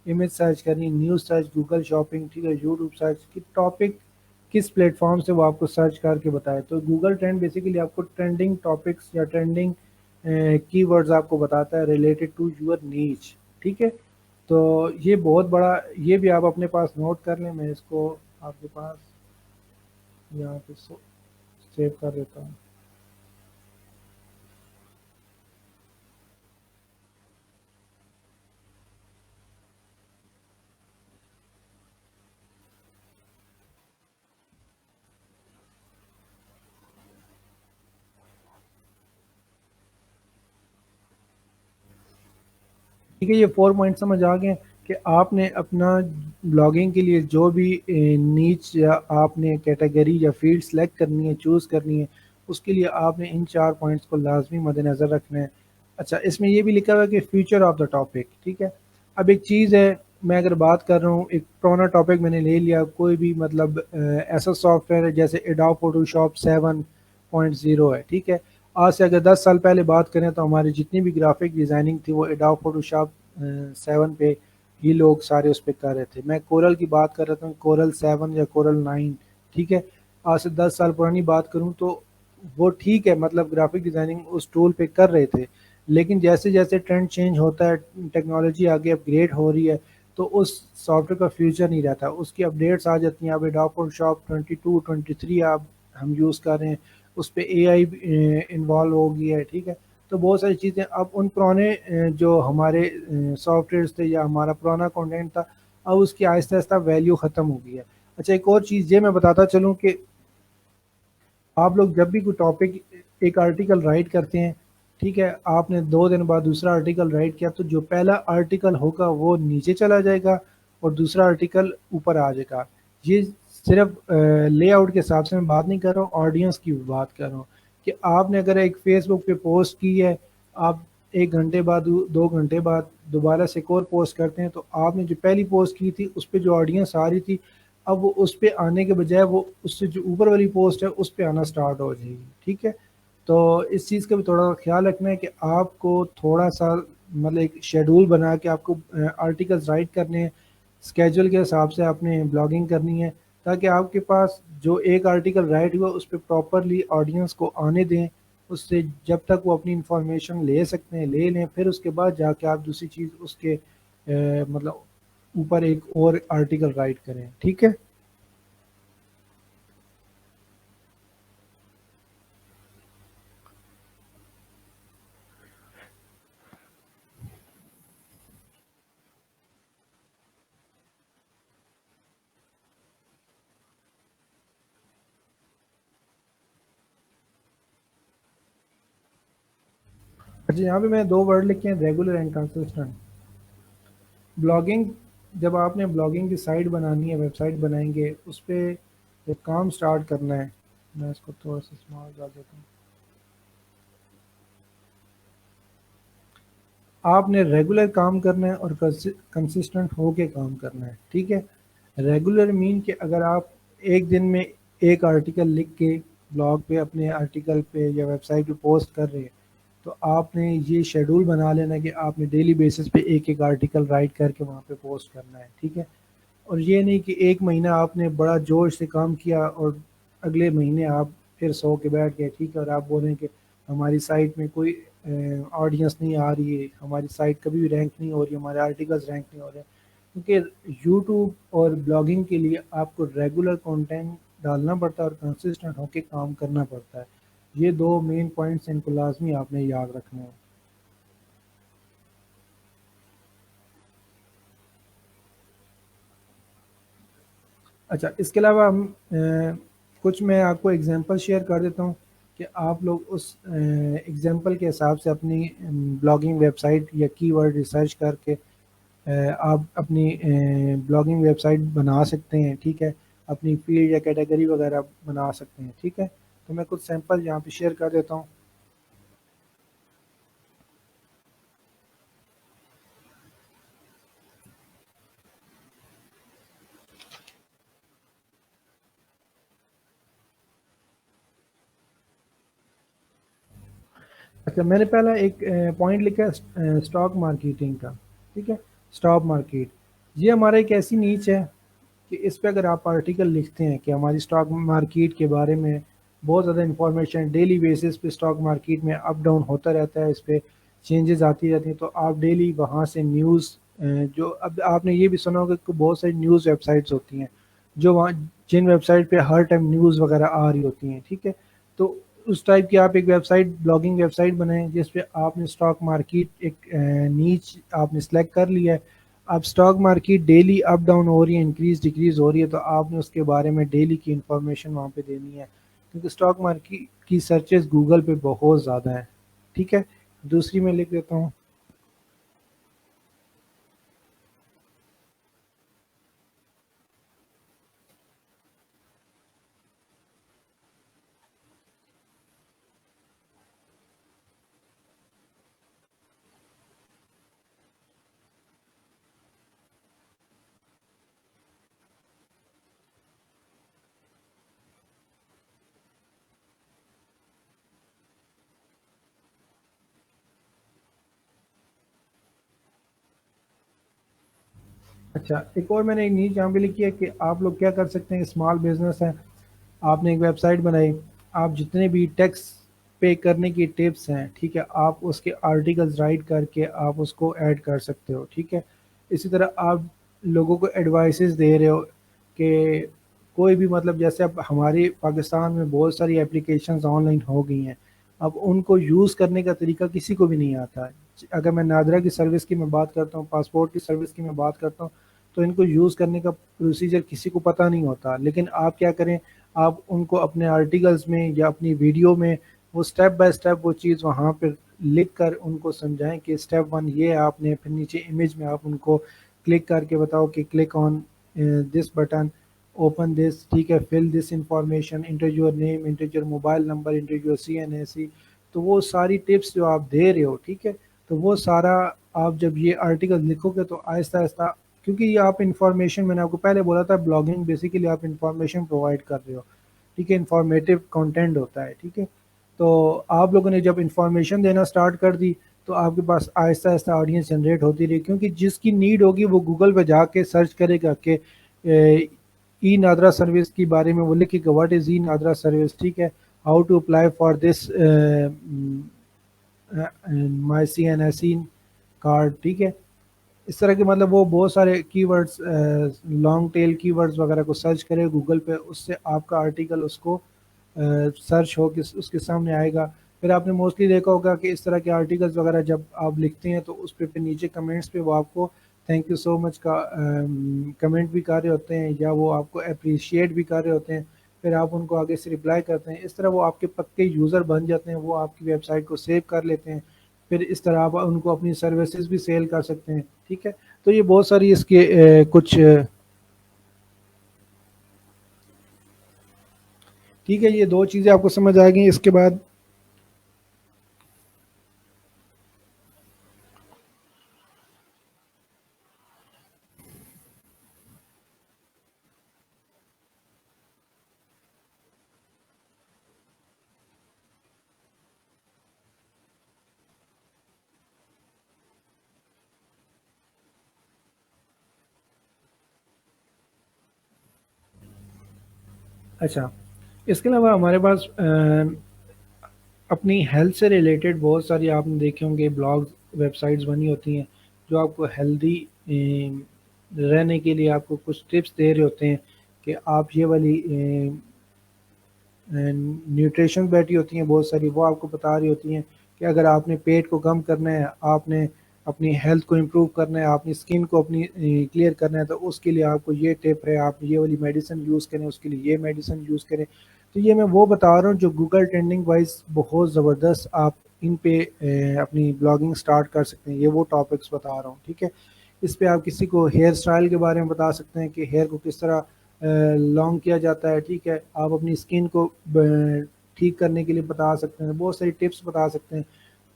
امیج سرچ کرنی، نیوز سرچ، گوگل شاپنگ، ٹھیک ہے، یوٹیوب سرچ کی ٹاپک کس پلیٹ فارم سے وہ آپ کو سرچ کر کے بتائے، تو گوگل ٹرینڈ بیسیکلی آپ کو ٹرینڈنگ ٹاپکس یا ٹرینڈنگ کی ورڈز آپ کو بتاتا ہے ریلیٹڈ ٹو یور نیچ، ٹھیک ہے، تو یہ بہت بڑا، یہ بھی آپ اپنے پاس نوٹ کر لیں، میں اس کو آپ کے پاس یہاں پہ سیو کر دیتا ہوں۔ ٹھیک ہے، یہ 4 پوائنٹ سمجھ آ گئے کہ آپ نے اپنا بلاگنگ کے لیے جو بھی نیچ یا آپ نے کیٹیگری یا فیلڈ سلیکٹ کرنی ہے، چوز کرنی ہے، اس کے لیے آپ نے ان 4 پوائنٹس کو لازمی مد نظر رکھنا ہے۔ اچھا، اس میں یہ بھی لکھا ہوا ہے کہ فیوچر آف دا ٹاپک، ٹھیک ہے، اب ایک چیز ہے، میں اگر بات کر رہا ہوں، ایک پرانا ٹاپک میں نے لے لیا، کوئی بھی مطلب ایسا سافٹ ویئر ہے جیسے ایڈوب فوٹو شاپ 7.0 ہے، ٹھیک ہے، آج سے اگر 10 سال پہلے بات کریں تو ہماری جتنی بھی گرافک ڈیزائننگ تھی وہ ایڈوب فوٹو شاپ 7 پہ ہی لوگ سارے اس پہ کر رہے تھے، میں کورل کی بات کر رہا ہوں، کورل 7 یا کورل 9، ٹھیک ہے، آج سے 10 سال پرانی بات کروں تو وہ ٹھیک ہے، مطلب گرافک ڈیزائننگ اس ٹول پہ کر رہے تھے، لیکن جیسے جیسے ٹرینڈ چینج ہوتا ہے، ٹیکنالوجی آگے اپ گریڈ ہو رہی ہے، تو اس سافٹ ویئر کا فیوچر نہیں رہتا، اس کی اپڈیٹس آ جاتی ہیں، اب ایڈوب فوٹو شاپ 22 23 آپ ہم یوز کر رہے ہیں، اس پہ اے آئی انوالو ہو گیا ہے، ٹھیک ہے، تو بہت ساری چیزیں اب ان پرانے جو ہمارے سافٹ ویئرس تھے یا ہمارا پرانا کنٹینٹ تھا، اب اس کی آہستہ آہستہ ویلیو ختم ہو گئی ہے۔ اچھا، ایک اور چیز یہ میں بتاتا چلوں کہ آپ لوگ جب بھی کوئی ٹاپک، ایک آرٹیکل رائٹ کرتے ہیں، ٹھیک ہے، آپ نے 2 دن بعد دوسرا آرٹیکل رائٹ کیا تو جو پہلا آرٹیکل ہوگا وہ نیچے چلا جائے گا اور دوسرا آرٹیکل اوپر آ جائے گا، یہ صرف لے آؤٹ کے حساب سے میں بات نہیں کر رہا ہوں، آڈینس کی بات کر رہا ہوں، کہ آپ نے اگر ایک فیس بک پہ پوسٹ کی ہے، آپ 1 گھنٹے بعد 2 گھنٹے بعد دوبارہ سے ایک اور پوسٹ کرتے ہیں، تو آپ نے جو پہلی پوسٹ کی تھی اس پہ جو آڈینس آ رہی تھی، اب وہ اس پہ آنے کے بجائے وہ اس سے جو اوپر والی پوسٹ ہے اس پہ آنا سٹارٹ ہو جائے گی، ٹھیک ہے، تو اس چیز کا بھی تھوڑا خیال رکھنا ہے کہ آپ کو تھوڑا سا مطلب ایک شیڈول بنا کے آپ کو آرٹیکلز رائٹ کرنے ہیں، اسکیجول کے حساب سے آپ نے بلاگنگ کرنی ہے، تاکہ آپ کے پاس جو ایک آرٹیکل رائٹ ہوا اس پہ پراپرلی آڈینس کو آنے دیں، اس سے جب تک وہ اپنی انفارمیشن لے سکتے ہیں لے لیں، پھر اس کے بعد جا کے آپ دوسری چیز اس کے مطلب اوپر ایک اور آرٹیکل رائٹ کریں، ٹھیک ہے۔ اچھا، یہاں پہ میں 2 ورڈ لکھے ہیں، ریگولر اینڈ کنسسٹنٹ۔ بلاگنگ، جب آپ نے بلاگنگ کی سائٹ بنانی ہے، ویب سائٹ بنائیں گے، اس پہ جب کام سٹارٹ کرنا ہے، میں اس کو تھوڑا سا اسمال کر دیتا ہوں، آپ نے ریگولر کام کرنا ہے اور کنسسٹنٹ ہو کے کام کرنا ہے، ٹھیک ہے، ریگولر مین کہ اگر آپ ایک دن میں ایک آرٹیکل لکھ کے بلاگ پہ اپنے آرٹیکل پہ یا ویب سائٹ پہ پوسٹ کر رہے ہیں، تو آپ نے یہ شیڈول بنا لینا کہ آپ نے ڈیلی بیسس پہ ایک ایک آرٹیکل رائٹ کر کے وہاں پہ پوسٹ کرنا ہے، ٹھیک ہے، اور یہ نہیں کہ ایک مہینہ آپ نے بڑا جوش سے کام کیا اور اگلے مہینے آپ پھر سو کے بیٹھ گئے، ٹھیک ہے، اور آپ بولیں کہ ہماری سائٹ میں کوئی آڈینس نہیں آ رہی ہے، ہماری سائٹ کبھی بھی رینک نہیں ہو رہی، ہمارے آرٹیکلز رینک نہیں ہو رہے، کیونکہ یوٹیوب اور بلاگنگ کے لیے آپ کو ریگولر کنٹینٹ ڈالنا پڑتا ہے اور کنسسٹنٹ ہو کے کام کرنا پڑتا ہے، یہ 2 مین پوائنٹس ان کو لازمی آپ نے یاد رکھنا ہے۔ اچھا، اس کے علاوہ ہم کچھ میں آپ کو اگزامپل شیئر کر دیتا ہوں کہ آپ لوگ اس اگزامپل کے حساب سے اپنی بلاگنگ ویب سائٹ یا کی ورڈ ریسرچ کر کے آپ اپنی بلاگنگ ویب سائٹ بنا سکتے ہیں، ٹھیک ہے، اپنی فیلڈ یا کیٹیگری وغیرہ بنا سکتے ہیں، ٹھیک ہے۔ تو میں کچھ سیمپل یہاں پہ شیئر کر دیتا ہوں۔ اچھا، میں نے پہلا ایک پوائنٹ لکھا ہے اسٹاک مارکیٹنگ کا، ٹھیک ہے، اسٹاک مارکیٹ یہ ہمارا ایک ایسی نیچ ہے کہ اس پہ اگر آپ آرٹیکل لکھتے ہیں کہ ہماری اسٹاک مارکیٹ کے بارے میں بہت زیادہ انفارمیشن ڈیلی بیسس پہ اسٹاک مارکیٹ میں اپ ڈاؤن ہوتا رہتا ہے، اس پہ چینجز آتی رہتی ہیں، تو آپ ڈیلی وہاں سے نیوز جو اب آپ نے یہ بھی سنا ہوگا کہ بہت ساری نیوز ویب سائٹس ہوتی ہیں جو وہاں جن ویب سائٹ پہ ہر ٹائم نیوز وغیرہ آ رہی ہوتی ہیں، ٹھیک ہے۔ تو اس ٹائپ کی آپ ایک website blogging website بنائیں جس پہ آپ نے اسٹاک مارکیٹ ایک نیچ آپ نے سلیکٹ کر لیا ہے۔ اب stock market daily up down ہو رہی ہے، انکریز ڈکریز ہو رہی ہے، تو آپ نے اس کے بارے میں ڈیلی کی انفارمیشن وہاں پہ دینی ہے، کیونکہ اسٹاک مارکیٹ کی سرچز گوگل پہ بہت زیادہ ہیں، ٹھیک ہے۔ دوسری میں لکھ دیتا ہوں۔ اچھا، ایک اور میں نے ایک نیچ یہاں پہ لکھی ہے کہ آپ لوگ کیا کر سکتے ہیں، اسمال بزنس ہے، آپ نے ایک ویب سائٹ بنائی، آپ جتنے بھی ٹیکس پے کرنے کی ٹپس ہیں، ٹھیک ہے، آپ اس کے آرٹیکلز رائٹ کر کے آپ اس کو ایڈ کر سکتے ہو، ٹھیک ہے۔ اسی طرح آپ لوگوں کو ایڈوائسز دے رہے ہو کہ کوئی بھی مطلب جیسے اب ہماری پاکستان میں بہت ساری اپلیکیشنز آن لائن ہو گئی ہیں، اب ان کو یوز کرنے کا طریقہ کسی کو بھی نہیں آتا ہے۔ اگر میں نادرا کی سروس کی میں بات کرتا ہوں، پاسپورٹ کی سروس کی میں بات کرتا ہوں، تو ان کو یوز کرنے کا پروسیجر کسی کو پتہ نہیں ہوتا، لیکن آپ کیا کریں، آپ ان کو اپنے آرٹیکلز میں یا اپنی ویڈیو میں وہ سٹیپ بائی سٹیپ وہ چیز وہاں پہ لکھ کر ان کو سمجھائیں کہ سٹیپ ون یہ ہے، آپ نے پھر نیچے امیج میں آپ ان کو کلک کر کے بتاؤ کہ click on this button, open this, ٹھیک ہے، fill this information, enter your name, enter your mobile number, enter your C N A C, تو وہ ساری ٹپس جو آپ دے رہے ہو، ٹھیک ہے، تو وہ سارا آپ جب یہ آرٹیکل لکھو گے تو آہستہ آہستہ، کیونکہ یہ آپ انفارمیشن، میں نے آپ کو پہلے بولا تھا بلاگنگ بیسیکلی آپ انفارمیشن پرووائڈ کر رہے ہو، ٹھیک ہے، انفارمیٹیو کنٹینٹ ہوتا ہے، ٹھیک ہے۔ تو آپ لوگوں نے جب انفارمیشن دینا سٹارٹ کر دی تو آپ کے پاس آہستہ آہستہ آڈینس جنریٹ ہوتی رہی، کیونکہ جس کی نیڈ ہوگی وہ گوگل پہ جا کے سرچ کرے گا کہ ای نادرا سروس کے بارے میں، وہ لکھے گا what is e NADRA service, ٹھیک ہے، how to apply for this my C N S C card, ٹھیک ہے۔ اس طرح کے مطلب وہ بہت سارے کی ورڈز، لانگ ٹیل کی ورڈز وغیرہ کو سرچ کرے گوگل پہ، اس سے آپ کا آرٹیکل اس کو سرچ ہو کے اس کے سامنے آئے گا۔ پھر آپ نے موسٹلی دیکھا ہوگا کہ اس طرح کے آرٹیکلز وغیرہ جب آپ لکھتے ہیں تو اس پہ پھر نیچے کمنٹس پہ وہ آپ کو تھینک یو سو مچ کا کمنٹ بھی کر رہے ہوتے ہیں، یا وہ آپ کو اپریشیٹ بھی کر رہے ہوتے ہیں، پھر آپ ان کو آگے سے رپلائی کرتے ہیں، اس طرح وہ آپ کے پکے یوزر بن جاتے ہیں، وہ آپ کی ویب سائٹ کو سیو کر لیتے ہیں، پھر اس طرح آپ ان کو اپنی سروسز بھی سیل کر سکتے ہیں، ٹھیک ہے۔ تو یہ بہت ساری اس کے کچھ ٹھیک ہے، یہ دو چیزیں آپ کو سمجھ آ گئی، اس کے بعد اچھا، اس کے علاوہ ہمارے پاس اپنی ہیلتھ سے ریلیٹڈ بہت ساری آپ نے دیکھے ہوں گے بلاگز ویب سائٹس بنی ہوتی ہیں جو آپ کو ہیلدی رہنے کے لیے آپ کو کچھ ٹپس دے رہے ہوتے ہیں کہ آپ یہ والی نیوٹریشن بیٹھی ہوتی ہیں بہت ساری، وہ آپ کو بتا رہی ہوتی ہیں کہ اگر آپ نے پیٹ کو کم کرنا ہے، آپ نے اپنی ہیلتھ کو امپروو کرنا ہے، اپنی اسکن کو اپنی کلیئر کرنا ہے، تو اس کے لیے آپ کو یہ ٹپ ہے، آپ یہ والی میڈیسن یوز کریں، اس کے لیے یہ میڈیسن یوز کریں۔ تو یہ میں وہ بتا رہا ہوں جو گوگل ٹرینڈنگ وائز بہت زبردست، آپ ان پہ اپنی بلاگنگ سٹارٹ کر سکتے ہیں۔ یہ وہ ٹاپکس بتا رہا ہوں، ٹھیک ہے۔ اس پہ آپ کسی کو ہیئر اسٹائل کے بارے میں بتا سکتے ہیں کہ ہیئر کو کس طرح لانگ کیا جاتا ہے، ٹھیک ہے۔ آپ اپنی اسکن کو ٹھیک کرنے کے لیے بتا سکتے ہیں، بہت ساری ٹپس بتا سکتے ہیں۔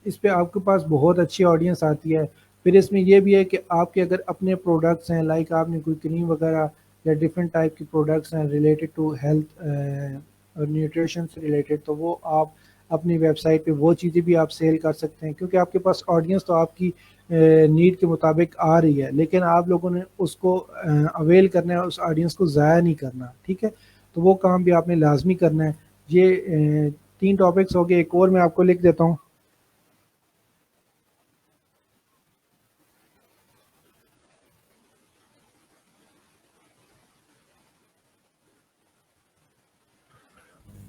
اس پہ آپ کے پاس بہت اچھی آڈینس آتی ہے۔ پھر اس میں یہ بھی ہے کہ آپ کے اگر اپنے پروڈکٹس ہیں، لائک آپ نے کوئی کریم وغیرہ یا ڈفرینٹ ٹائپ کی پروڈکٹس ہیں ریلیٹڈ ٹو ہیلتھ اور نیوٹریشن سے ریلیٹڈ، تو وہ آپ اپنی ویب سائٹ پہ وہ چیزیں بھی آپ سیل کر سکتے ہیں، کیونکہ آپ کے پاس آڈینس تو آپ کی نیڈ کے مطابق آ رہی ہے، لیکن آپ لوگوں نے اس کو اویل کرنا ہے، اس آڈینس کو ضائع نہیں کرنا، ٹھیک ہے۔ تو وہ کام بھی آپ نے لازمی کرنا ہے۔ یہ 3 ٹاپکس ہو گئے، ایک اور میں آپ کو لکھ دیتا ہوں۔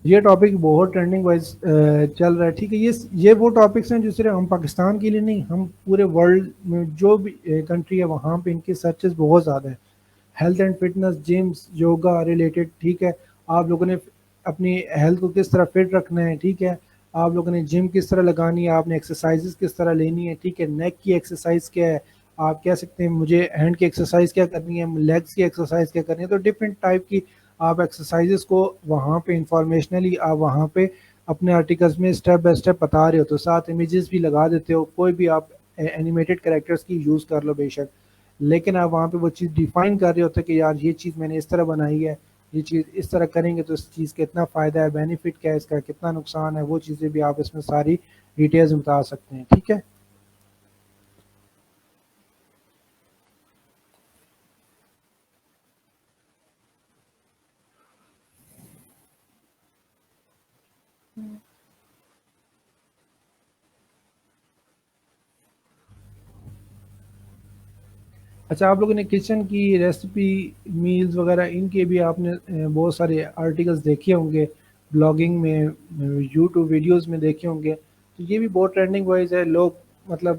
یہ ٹاپک بہت ٹرینڈنگ وائز چل رہا ہے، ٹھیک ہے۔ یہ وہ ٹاپکس ہیں جو صرف ہم پاکستان کے لیے نہیں، ہم پورے ورلڈ میں جو بھی کنٹری ہے وہاں پہ ان کی سرچز بہت زیادہ ہیں۔ Health and fitness, gyms, yoga related, ٹھیک ہے۔ آپ لوگوں نے اپنی ہیلتھ کو کس طرح فٹ رکھنا ہے، ٹھیک ہے۔ آپ لوگوں نے جم کس طرح لگانی ہے، آپ نے ایکسرسائزز کس طرح لینی ہے، ٹھیک ہے۔ نیک کی ایکسرسائز کیا ہے، آپ کہہ سکتے ہیں مجھے ہینڈ کی ایکسرسائز کیا کرنی ہے، لیگس کی ایکسرسائز کیا کرنی ہے، تو ڈفرینٹ ٹائپ کی آپ ایکسرسائزز کو وہاں پہ انفارمیشنلی آپ وہاں پہ اپنے آرٹیکلز میں اسٹیپ بائی اسٹیپ بتا رہے ہو، تو ساتھ امیجز بھی لگا دیتے ہو، کوئی بھی آپ اینیمیٹڈ کریکٹرز کی یوز کر لو بے شک، لیکن آپ وہاں پہ وہ چیز ڈیفائن کر رہے ہوتے کہ یار یہ چیز میں نے اس طرح بنائی ہے، یہ چیز اس طرح کریں گے تو اس چیز کا اتنا فائدہ ہے، بینیفٹ کیا ہے اس کا، کتنا نقصان ہے، وہ چیزیں بھی آپ اس میں ساری ڈیٹیلز بتا سکتے ہیں، ٹھیک ہے۔ اچھا، آپ لوگوں نے کچن کی ریسیپی، میلز وغیرہ ان کے بھی آپ نے بہت سارے آرٹیکلز دیکھے ہوں گے، بلاگنگ میں، یوٹیوب ویڈیوز میں دیکھے ہوں گے، تو یہ بھی بہت ٹرینڈنگ وائز ہے۔ لوگ مطلب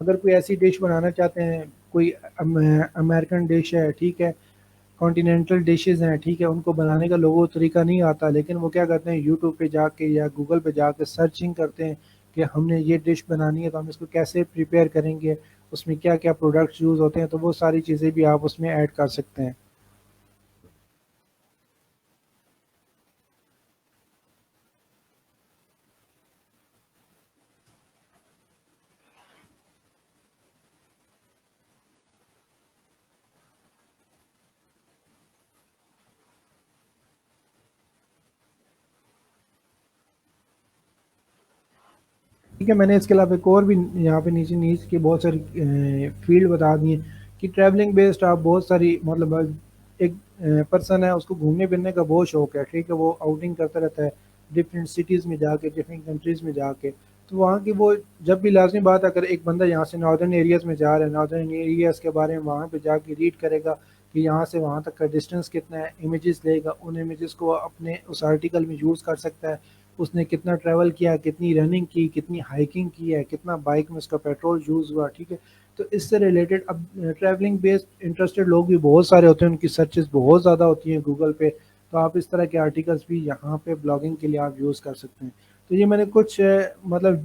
اگر کوئی ایسی ڈش بنانا چاہتے ہیں، کوئی امریکن ڈش ہے، ٹھیک ہے، کانٹینینٹل ڈشز ہیں، ٹھیک ہے، ان کو بنانے کا لوگوں کو طریقہ نہیں آتا، لیکن وہ کیا کرتے ہیں یوٹیوب پہ جا کے یا گوگل پہ جا کے سرچنگ کرتے ہیں کہ ہم نے یہ ڈش بنانی ہے تو ہم اس کو کیسے پریپیئر کریں گے، اس میں کیا کیا پروڈکٹس یوز ہوتے ہیں، تو وہ ساری چیزیں بھی آپ اس میں ایڈ کر سکتے ہیں۔ ٹھیک ہے، میں نے اس کے علاوہ ایک اور بھی یہاں پہ نیچے نیچ کے بہت ساری فیلڈ بتا دی ہیں کہ ٹریولنگ بیسڈ آپ بہت ساری مطلب ایک پرسن ہے، اس کو گھومنے پھرنے کا بہت شوق ہے، ٹھیک ہے، وہ آؤٹنگ کرتا رہتا ہے ڈفرینٹ سٹیز میں جا کے، ڈفرینٹ کنٹریز میں جا کے، تو وہاں کی وہ جب بھی لازمی بات ہے، اگر ایک بندہ یہاں سے ناردرن ایریاز میں جا رہا ہے، ناردرن ایریاز کے بارے میں وہاں پہ جا کے ریڈ کرے گا کہ یہاں سے وہاں تک کا ڈسٹینس کتنا ہے، امیجز لے گا، ان امیجز کو اپنے اس آرٹیکل میں یوز کر سکتا ہے، اس نے کتنا ٹریول کیا، کتنی رننگ کی، کتنی ہائکنگ کی ہے، کتنا بائک میں اس کا پیٹرول یوز ہوا، ٹھیک ہے۔ تو اس سے ریلیٹڈ اب ٹریولنگ بیسڈ انٹرسٹڈ لوگ بھی بہت سارے ہوتے ہیں، ان کی سرچز بہت زیادہ ہوتی ہیں گوگل پہ، تو آپ اس طرح کے آرٹیکلس بھی یہاں پہ بلاگنگ کے لیے آپ یوز کر سکتے ہیں۔ تو یہ میں نے کچھ مطلب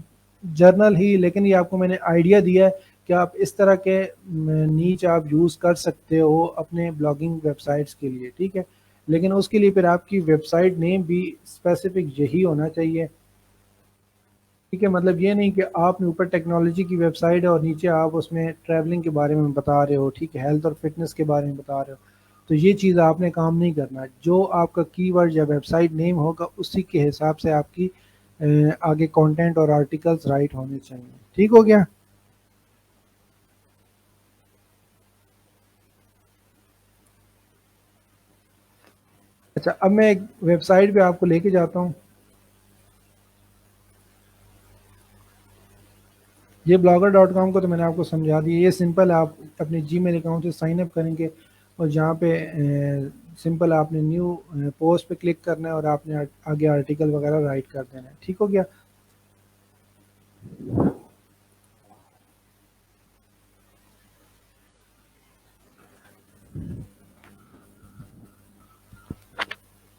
جرنل ہی، لیکن یہ آپ کو میں نے آئیڈیا دیا ہے کہ آپ اس طرح کے نیچ آپ یوز کر سکتے ہو اپنے بلاگنگ ویب سائٹس کے لیے، ٹھیک ہے۔ لیکن اس کے لیے پھر آپ کی ویب سائٹ نیم بھی اسپیسیفک یہی ہونا چاہیے، ٹھیک ہے۔ مطلب یہ نہیں کہ آپ نے اوپر ٹیکنالوجی کی ویب سائٹ ہے اور نیچے آپ اس میں ٹریولنگ کے بارے میں بتا رہے ہو، ٹھیک ہے، ہیلتھ اور فٹنس کے بارے میں بتا رہے ہو، تو یہ چیز آپ نے کام نہیں کرنا۔ جو آپ کا کی ورڈ یا ویب سائٹ نیم ہوگا اسی کے حساب سے آپ کی آگے کانٹینٹ اور آرٹیکلز رائٹ ہونے چاہیے، ٹھیک ہو گیا۔ اچھا، اب میں ایک ویب سائٹ پہ آپ کو لے کے جاتا ہوں۔ یہ blogger.com کو تو میں نے آپ کو سمجھا دیا، یہ سمپل آپ اپنے جی میل اکاؤنٹ سے سائن اپ کریں گے، اور جہاں پہ سمپل آپ نے نیو پوسٹ پہ کلک کرنا ہے اور آپ نے آگے آرٹیکل وغیرہ رائٹ کر دینا ہے، ٹھیک ہو گیا۔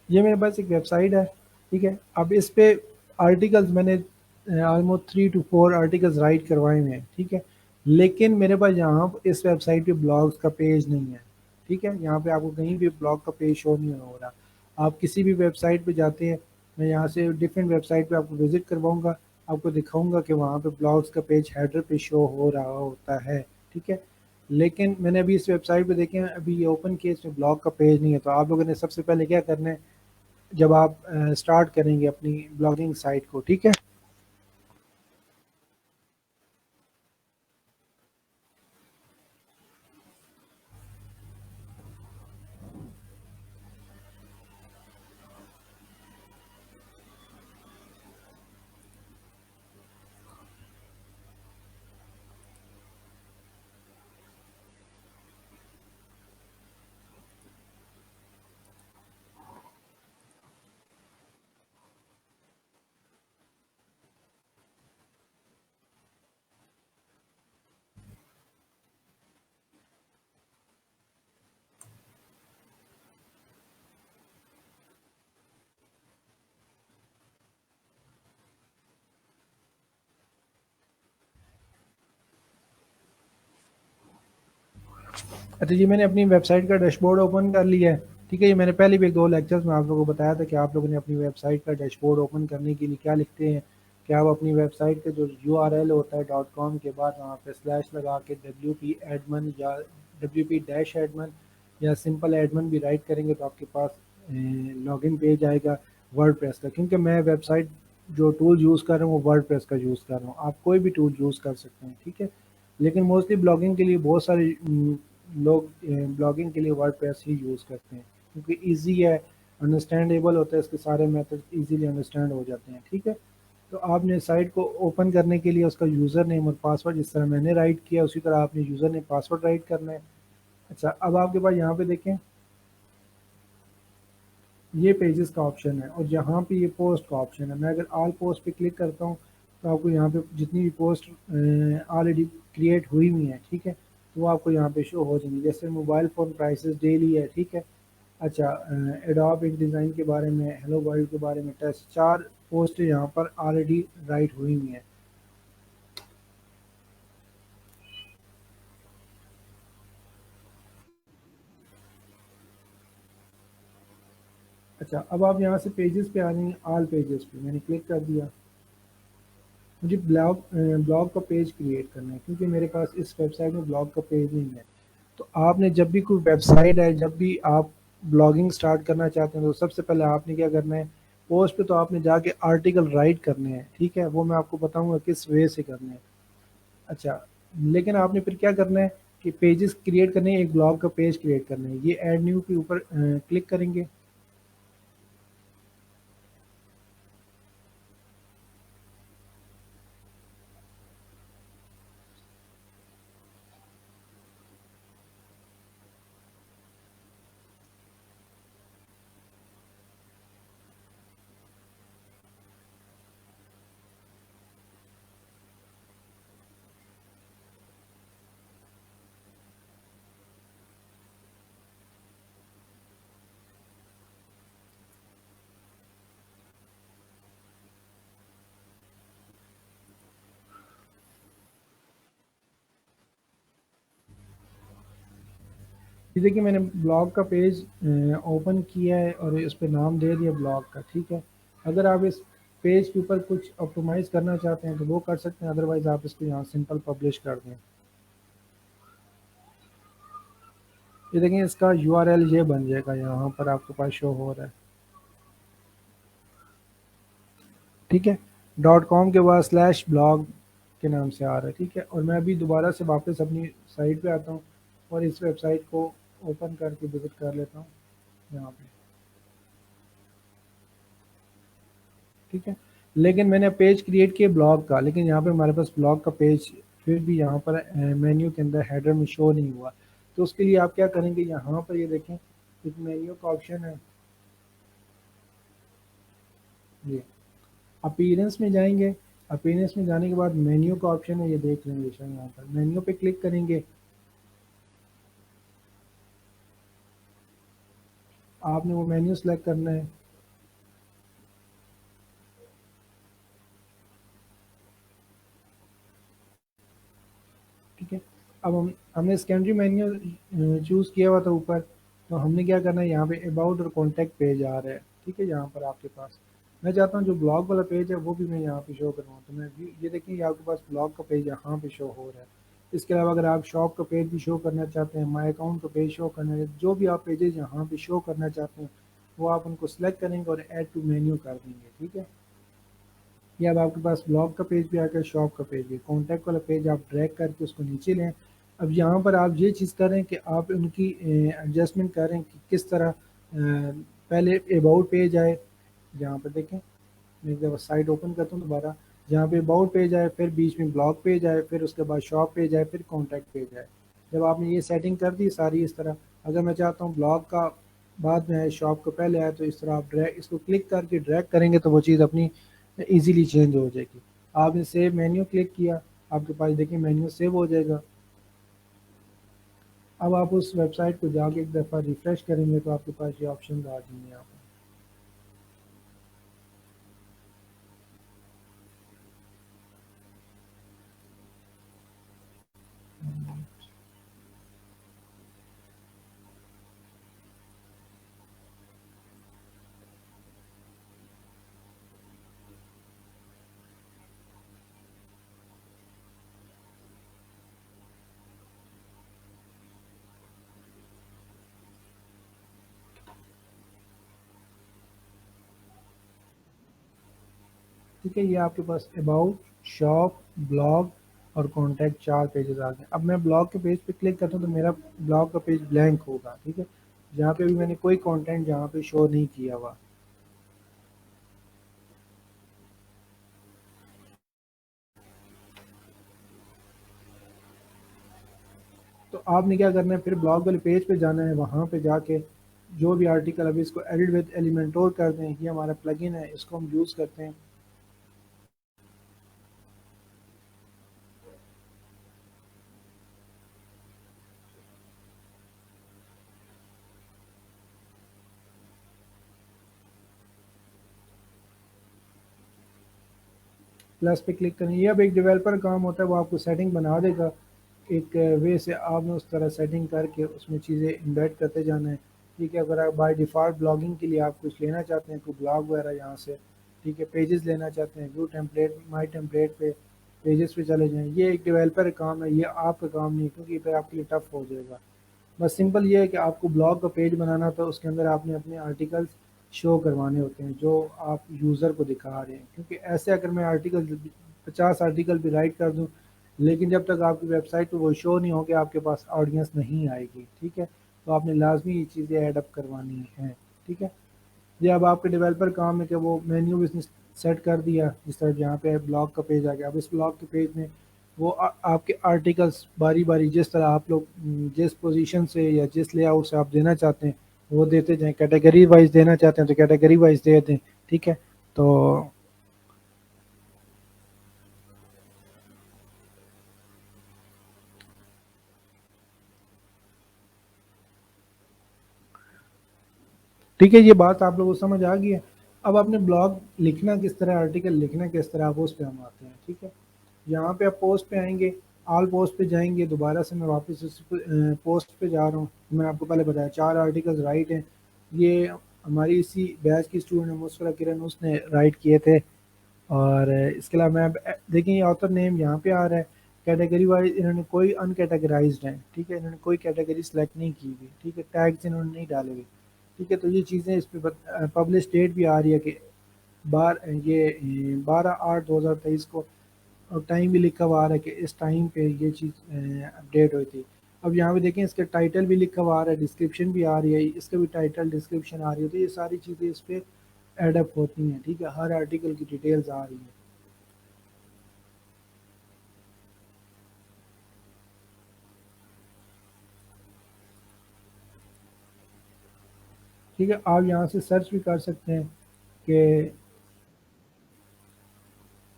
یہ میرے پاس ایک ویب سائٹ ہے، ٹھیک ہے، اب اس پہ آرٹیکلز میں نے آلموسٹ 3 to 4 آرٹیکلز رائٹ کروائے ہوئے ہیں، ٹھیک ہے، لیکن میرے پاس یہاں اس ویب سائٹ پہ بلاگس کا پیج نہیں ہے، ٹھیک ہے، یہاں پہ آپ کو کہیں بھی بلاگ کا پیج شو نہیں ہو رہا. آپ کسی بھی ویب سائٹ پہ جاتے ہیں، میں یہاں سے ڈفرینٹ ویب سائٹ پہ آپ کو وزٹ کرواؤں گا، آپ کو دکھاؤں گا کہ وہاں پہ بلاگس کا پیج ہیڈر پہ شو ہو رہا ہوتا ہے، ٹھیک ہے، لیکن میں نے ابھی اس ویب سائٹ پہ دیکھیں ابھی یہ اوپن کیا، اس میں بلاگ کا پیج نہیں ہے. تو آپ لوگوں نے سب سے پہلے کیا کرنا ہے جب آپ اسٹارٹ کریں گے اپنی بلاگنگ سائٹ کو، ٹھیک ہے. اچھا جی، میں نے اپنی ویب سائٹ کا ڈیش بورڈ اوپن کر لیا ہے، ٹھیک ہے. یہ میں نے پہلے بھی ایک دو لیکچرز میں آپ لوگوں کو بتایا تھا کہ آپ لوگوں نے اپنی ویب سائٹ کا ڈیش بورڈ اوپن کرنے کے لیے کیا لکھتے ہیں کہ آپ اپنی ویب سائٹ کا جو URL ہوتا ہے .com کے بعد وہاں پہ سلیش لگا کے WP-admin یا WP-admin یا سمپل ایڈمن بھی رائٹ کریں گے تو آپ کے پاس لاگ ان پیج آئے گا ورڈ پریس کا. کیونکہ میں ویب سائٹ جو ٹول یوز کر رہا ہوں وہ ورڈ پریس کا یوز کر رہا ہوں، آپ کوئی بھی ٹول یوز کر سکتے ہیں، ٹھیک ہے. لیکن موسٹلی بلاگنگ کے لیے بہت سارے لوگ بلاگنگ کے لیے ورڈ پریس ہی یوز کرتے ہیں کیونکہ ایزی ہے، انڈرسٹینڈیبل ہوتا ہے، اس کے سارے میتھڈ ایزیلی انڈرسٹینڈ ہو جاتے ہیں، ٹھیک ہے. تو آپ نے سائٹ کو اوپن کرنے کے لیے اس کا یوزر نیم اور پاسورڈ جس طرح میں نے رائٹ کیا اسی طرح آپ نے یوزر نیم پاسورڈ رائٹ کرنا ہے. اچھا اب آپ کے پاس یہاں پہ دیکھیں یہ پیجز کا آپشن ہے اور یہاں پہ یہ پوسٹ کا آپشن ہے. میں اگر آل پوسٹ پہ کلک کرتا ہوں تو آپ کو یہاں پہ جتنی بھی پوسٹ آلریڈی کریٹ ہوئی ہوئی ہیں، ٹھیک ہے، تو وہ آپ کو یہاں پہ شو ہو جائیں گی. جیسے موبائل فون پرائسز ڈیلی ہے، ٹھیک ہے. اچھا ایڈوب ایک ڈیزائن کے بارے میں، ہیلو ورلڈ کے بارے میں ٹیسٹ 4 پوسٹ یہاں پر آلریڈی رائٹ ہوئی ہوئی ہیں. اچھا اب آپ یہاں سے پیجز پہ آ جائیں گے، آل پیجز پہ میں نے کلک کر دیا. مجھے بلاگ کا پیج کریٹ کرنا ہے کیونکہ میرے پاس اس ویب سائٹ میں بلاگ کا پیج نہیں ہے. تو آپ نے جب بھی کوئی ویب سائٹ ہے، جب بھی آپ بلاگنگ سٹارٹ کرنا چاہتے ہیں تو سب سے پہلے آپ نے کیا کرنا ہے، پوسٹ پہ تو آپ نے جا کے آرٹیکل رائٹ کرنے ہیں، ٹھیک ہے، وہ میں آپ کو بتاؤں گا کس وے سے کرنے ہیں. اچھا لیکن آپ نے پھر کیا کرنا ہے کہ پیجز کریٹ کرنے ہیں، ایک بلاگ کا پیج کریٹ کرنا ہے. یہ ایڈ نیو کے اوپر کلک کریں گے. یہ دیکھیے میں نے بلاگ کا پیج اوپن کیا ہے اور اس پہ نام دے دیا بلاگ کا، ٹھیک ہے. اگر آپ اس پیج کے اوپر کچھ آپٹومائز کرنا چاہتے ہیں تو وہ کر سکتے ہیں، ادروائز آپ اس کو یہاں سمپل پبلش کر دیں. یہ دیکھیں اس کا URL یہ بن جائے گا، یہاں پر آپ کے پاس شو ہو رہا ہے، ٹھیک ہے. .com کے بعد سلیش بلاگ کے نام سے آ رہا ہے، ٹھیک ہے. اور میں ابھی دوبارہ سے واپس اپنی سائٹ پہ آتا ہوں اور اس ویب سائٹ کو اوپن کر کے وزٹ کر لیتا ہوں یہاں پہ، ٹھیک ہے. لیکن میں نے پیج کریٹ کیا بلاگ کا، لیکن یہاں پہ ہمارے پاس بلاگ کا پیج پھر بھی یہاں پر مینیو کے اندر ہیڈر میں شو نہیں ہوا. تو اس کے لیے آپ کیا کریں گے، یہاں پر یہ دیکھیں ایک مینیو کا آپشن ہے، یہ اپیرنس میں جائیں گے. اپیرنس میں جانے کے بعد مینیو کا آپشن ہے، یہ دیکھ لیں گے یہاں پر مینیو پہ کلک کریں گے. آپ نے وہ مینیو سلیکٹ کرنا ہے. ٹھیک ہے. اب ہم نے سیکنڈری مینیو چوز کیا ہوا تھا اوپر. تو ہم نے کیا کرنا ہے یہاں پہ اباؤٹ اور کانٹیکٹ پیج آ رہا ہے. ٹھیک ہے. یہاں پر آپ کے پاس میں چاہتا ہوں جو بلاگ والا پیج ہے وہ بھی میں یہاں پہ شو کرواؤں. تو میں یہ دیکھیں یہ آپ کے پاس بلاگ کا پیج یہاں پہ شو ہو رہا ہے. اس کے علاوہ اگر آپ شاپ کا پیج بھی شو کرنا چاہتے ہیں, مائی اکاؤنٹ کا پیج شو کرنا ہے, جو بھی آپ پیجز یہاں پہ شو کرنا چاہتے ہیں وہ آپ ان کو سلیکٹ کریں گے اور ایڈ ٹو مینیو کر دیں گے. ٹھیک ہے. یہ اب آپ کے پاس بلاگ کا پیج بھی آ گیا, شاپ کا پیج بھی. کانٹیکٹ والا پیج آپ ڈریگ کر کے اس کو نیچے لیں. اب یہاں پر آپ یہ چیز کریں کہ آپ ان کی ایڈجسٹمنٹ کریں کہ کس طرح پہلے اباؤٹ پیج آئے. جہاں پہ دیکھیں میں ایک دفعہ سائٹ اوپن کرتا ہوں دوبارہ. جہاں پہ اباؤٹ پیج آئے, پھر بیچ میں بلاگ پیج آئے, پھر اس کے بعد شاپ پیج آئے, پھر کانٹیکٹ پیج آئے. جب آپ نے یہ سیٹنگ کر دی ساری اس طرح, اگر میں چاہتا ہوں بلاگ کا بعد میں آئے شاپ کو پہلے آئے, تو اس طرح آپ اس کو کلک کر کے ڈریگ کریں گے تو وہ چیز اپنی ایزیلی چینج ہو جائے گی. آپ نے سیو مینیو کلک کیا, آپ کے پاس دیکھیں مینیو سیو ہو جائے گا. اب آپ اس ویب سائٹ کو جا کے ایک دفعہ ریفریش کریں گے تو آپ کے پاس یہ آپشن آ جائیں گے. یہاں پر ٹھیک ہے. یہ آپ کے پاس اباؤٹ, شاپ, بلاگ اور کانٹیکٹ چار پیجز آ گئے. اب میں بلاگ کے پیج پہ کلک کرتا ہوں تو میرا بلاگ کا پیج بلینک ہوگا. ٹھیک ہے. جہاں پہ بھی میں نے کوئی کانٹینٹ جہاں پہ شو نہیں کیا ہوا. تو آپ نے کیا کرنا ہے, پھر بلاگ والے پیج پہ جانا ہے, وہاں پہ جا کے جو بھی آرٹیکل ابھی اس کو ایڈٹ وتھ ایلیمنٹور کر دیں. یہ ہمارا پلگ ان ہے, اس کو ہم یوز کرتے ہیں. پلس پہ کلک کریں. یہ اب ایک ڈیولپر کام ہوتا ہے, وہ آپ کو سیٹنگ بنا دے گا ایک وے سے. آپ نے اس طرح سیٹنگ کر کے اس میں چیزیں امبیڈ کرتے جانا ہے. ٹھیک ہے. اگر آپ بائی ڈیفالٹ بلاگنگ کے لیے آپ کچھ لینا چاہتے ہیں, کوئی بلاگ وغیرہ یہاں سے, ٹھیک ہے, پیجز لینا چاہتے ہیں, ویو ٹیمپلیٹ, مائی ٹیمپلیٹ پہ پیجز پہ چلے جائیں. یہ ایک ڈیولپر کا کام ہے, یہ آپ کا کام نہیں, کیونکہ پھر آپ کے لیے ٹف ہو جائے گا. بس سمپل یہ ہے کہ آپ کو بلاگ کا پیج بنانا تھا, اس کے اندر آپ نے اپنے آرٹیکلس شو کروانے ہوتے ہیں جو آپ یوزر کو دکھا رہے ہیں. کیونکہ ایسے اگر میں آرٹیکل 50 آرٹیکل بھی رائٹ کر دوں, لیکن جب تک آپ کی ویب سائٹ پہ وہ شو نہیں ہوگے آپ کے پاس آڈینس نہیں آئے گی. ٹھیک ہے. تو آپ نے لازمی یہ چیزیں ایڈ اپ کروانی ہیں. ٹھیک ہے. یہ اب آپ کے ڈیولپر کام ہے کہ وہ مینیو بزنس سیٹ کر دیا, جس طرح یہاں پہ بلاگ کا پیج آ گیا. اب اس بلاگ کے پیج میں وہ آپ کے آرٹیکلس باری باری جس طرح آپ لوگ جس پوزیشن سے یا جس لے آؤٹ سے آپ دینا چاہتے ہیں وہ دیتے جائیں. کیٹیگری وائز دینا چاہتے ہیں تو کیٹیگری وائز دے دیں. ٹھیک ہے. تو ٹھیک ہے. یہ بات آپ لوگوں کو سمجھ آ گئی ہے. اب آپ نے بلاگ لکھنا کس طرح, آرٹیکل لکھنا کس طرح, آپ اس پہ ہم آتے ہیں. ٹھیک ہے. یہاں پہ آپ پوسٹ پہ آئیں گے, آل پوسٹ پہ جائیں گے. دوبارہ سے میں واپس پوسٹ پہ جا رہا ہوں. میں آپ کو پہلے بتایا 4 آرٹیکل رائٹ ہیں. یہ ہماری اسی بیچ کی اسٹوڈنٹ مسفرہ کرن اس نے رائٹ کیے تھے. اور اس کے علاوہ میں دیکھیں یہ آتھر نیم یہاں پہ آ رہا ہے. کیٹیگری وائز انہوں نے کوئی ان کیٹیگرائزڈ ہیں. ٹھیک ہے. انہوں نے کوئی کیٹیگری سلیکٹ نہیں کی ہوئی. ٹھیک ہے. ٹیگس انہوں نے نہیں ڈالے ہوئے. ٹھیک ہے. تو یہ چیزیں اس پہ پبلش ڈیٹ بھی آ رہی ہے کہ یہ 12/8/2023 کو, اور ٹائم بھی لکھا ہوا آ رہا ہے کہ اس ٹائم پہ یہ چیز اپڈیٹ ہوئی تھی. اب یہاں پہ دیکھیں اس کے ٹائٹل بھی لکھا ہوا آ رہا ہے, ڈسکرپشن بھی آ رہی ہے, اس کا بھی ٹائٹل ڈسکرپشن آ رہی ہے. تو یہ ساری چیزیں اس پہ ایڈ اپ ہوتی ہیں. ٹھیک ہے. ہر آرٹیکل کی ڈیٹیلز آ رہی ہیں. ٹھیک ہے. آپ یہاں سے سرچ بھی کر سکتے ہیں کہ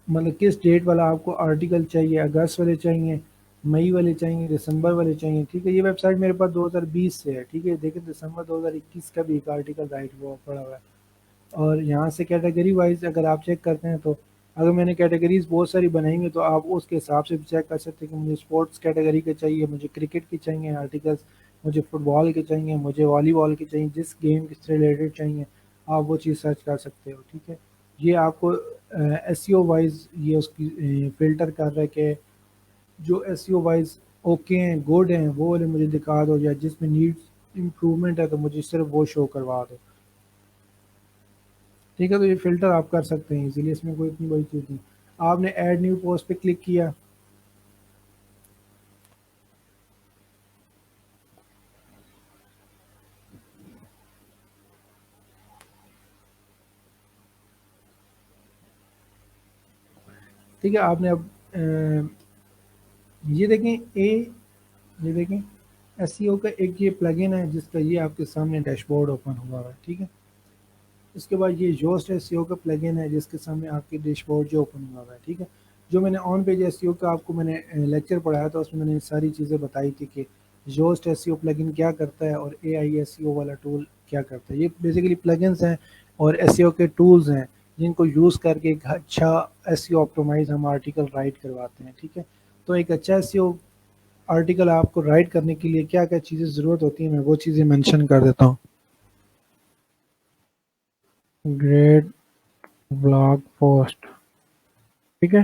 مطلب کس ڈیٹ والا آپ کو آرٹیکل چاہیے, اگست والے چاہیے, مئی والے چاہیے، دسمبر والے چاہیے، ٹھیک ہے۔ یہ ویب سائٹ میرے پاس 2020 سے ہے، ٹھیک ہے، دیکھیں دسمبر 2021 کا بھی ایک آرٹیکل رائٹ ہوا پڑا ہوا ہے۔ اور یہاں سے کیٹیگری وائز اگر آپ چیک کرتے ہیں تو اگر میں نے کیٹیگریز بہت ساری بنائی ہیں تو آپ اس کے حساب سے بھی چیک کر سکتے ہیں کہ مجھے اسپورٹس کیٹیگری کے چاہیے، مجھے کرکٹ کی چاہیے آرٹیکلس، مجھے فٹ بال کے چاہیے، مجھے والی بال کے چاہیے، جس گیم سے ریلیٹڈ چاہیے آپ وہ چیز سرچ کر سکتے ہو، ٹھیک ہے۔ یہ آپ کو ایس سی او وائز یہ اس کی فلٹر کر رہا ہے کہ جو ایس سی او وائز اوکے ہیں، گڈ ہیں، وہ والے مجھے دکھا دو، یا جس میں نیڈس امپرومنٹ ہے تو مجھے صرف وہ شو کروا دو، ٹھیک ہے۔ تو یہ فلٹر آپ کر سکتے ہیں ایزیلی، اس میں کوئی اتنی بڑی چیز نہیں۔ آپ نے ایڈ نیو پوسٹ پہ کلک کیا، ٹھیک ہے۔ آپ نے اب یہ دیکھیں یہ دیکھیں ایس سی او کا ایک یہ پلگن ہے جس کا یہ آپ کے سامنے ڈیش بورڈ اوپن ہوا ہوا ہے، ٹھیک ہے۔ اس کے بعد یہ جوسٹ ایس سی او کا پلگن ہے جس کے سامنے آپ کے ڈیش بورڈ جو اوپن ہوا ہوا ہے، ٹھیک ہے۔ جو میں نے آن پیج ایس سی او کا آپ کو میں نے لیکچر پڑھایا تھا، اس میں میں نے ساری چیزیں بتائی تھی کہ جوسٹ ایس سی او پلگن کیا کرتا ہے اور اے آئی ایس سی او والا ٹول کیا کرتا ہے۔ یہ بیسیکلی پلگنس ہیں اور ایس سی او کے ٹولز ہیں جن کو یوز کر کے ایک اچھا ایس سی او آپٹومائز ہم آرٹیکل رائٹ کرواتے ہیں، ٹھیک ہے۔ تو ایک اچھا ایس سی او آرٹیکل آپ کو رائٹ کرنے کے لیے کیا کیا چیزیں ضرورت ہوتی ہیں، میں وہ چیزیں مینشن کر دیتا ہوں۔ گریٹ بلاگ پوسٹ، ٹھیک ہے۔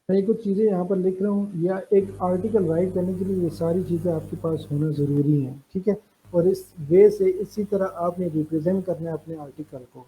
میں یہ کچھ چیزیں یہاں پر لکھ رہا ہوں، یا ایک آرٹیکل رائٹ کرنے کے لیے یہ ساری چیزیں آپ کے پاس ہونا ضروری ہیں، ٹھیک ہے۔ اور اس وے سے اسی طرح آپ نے ریپرزینٹ کرنا ہے اپنے آرٹیکل کو۔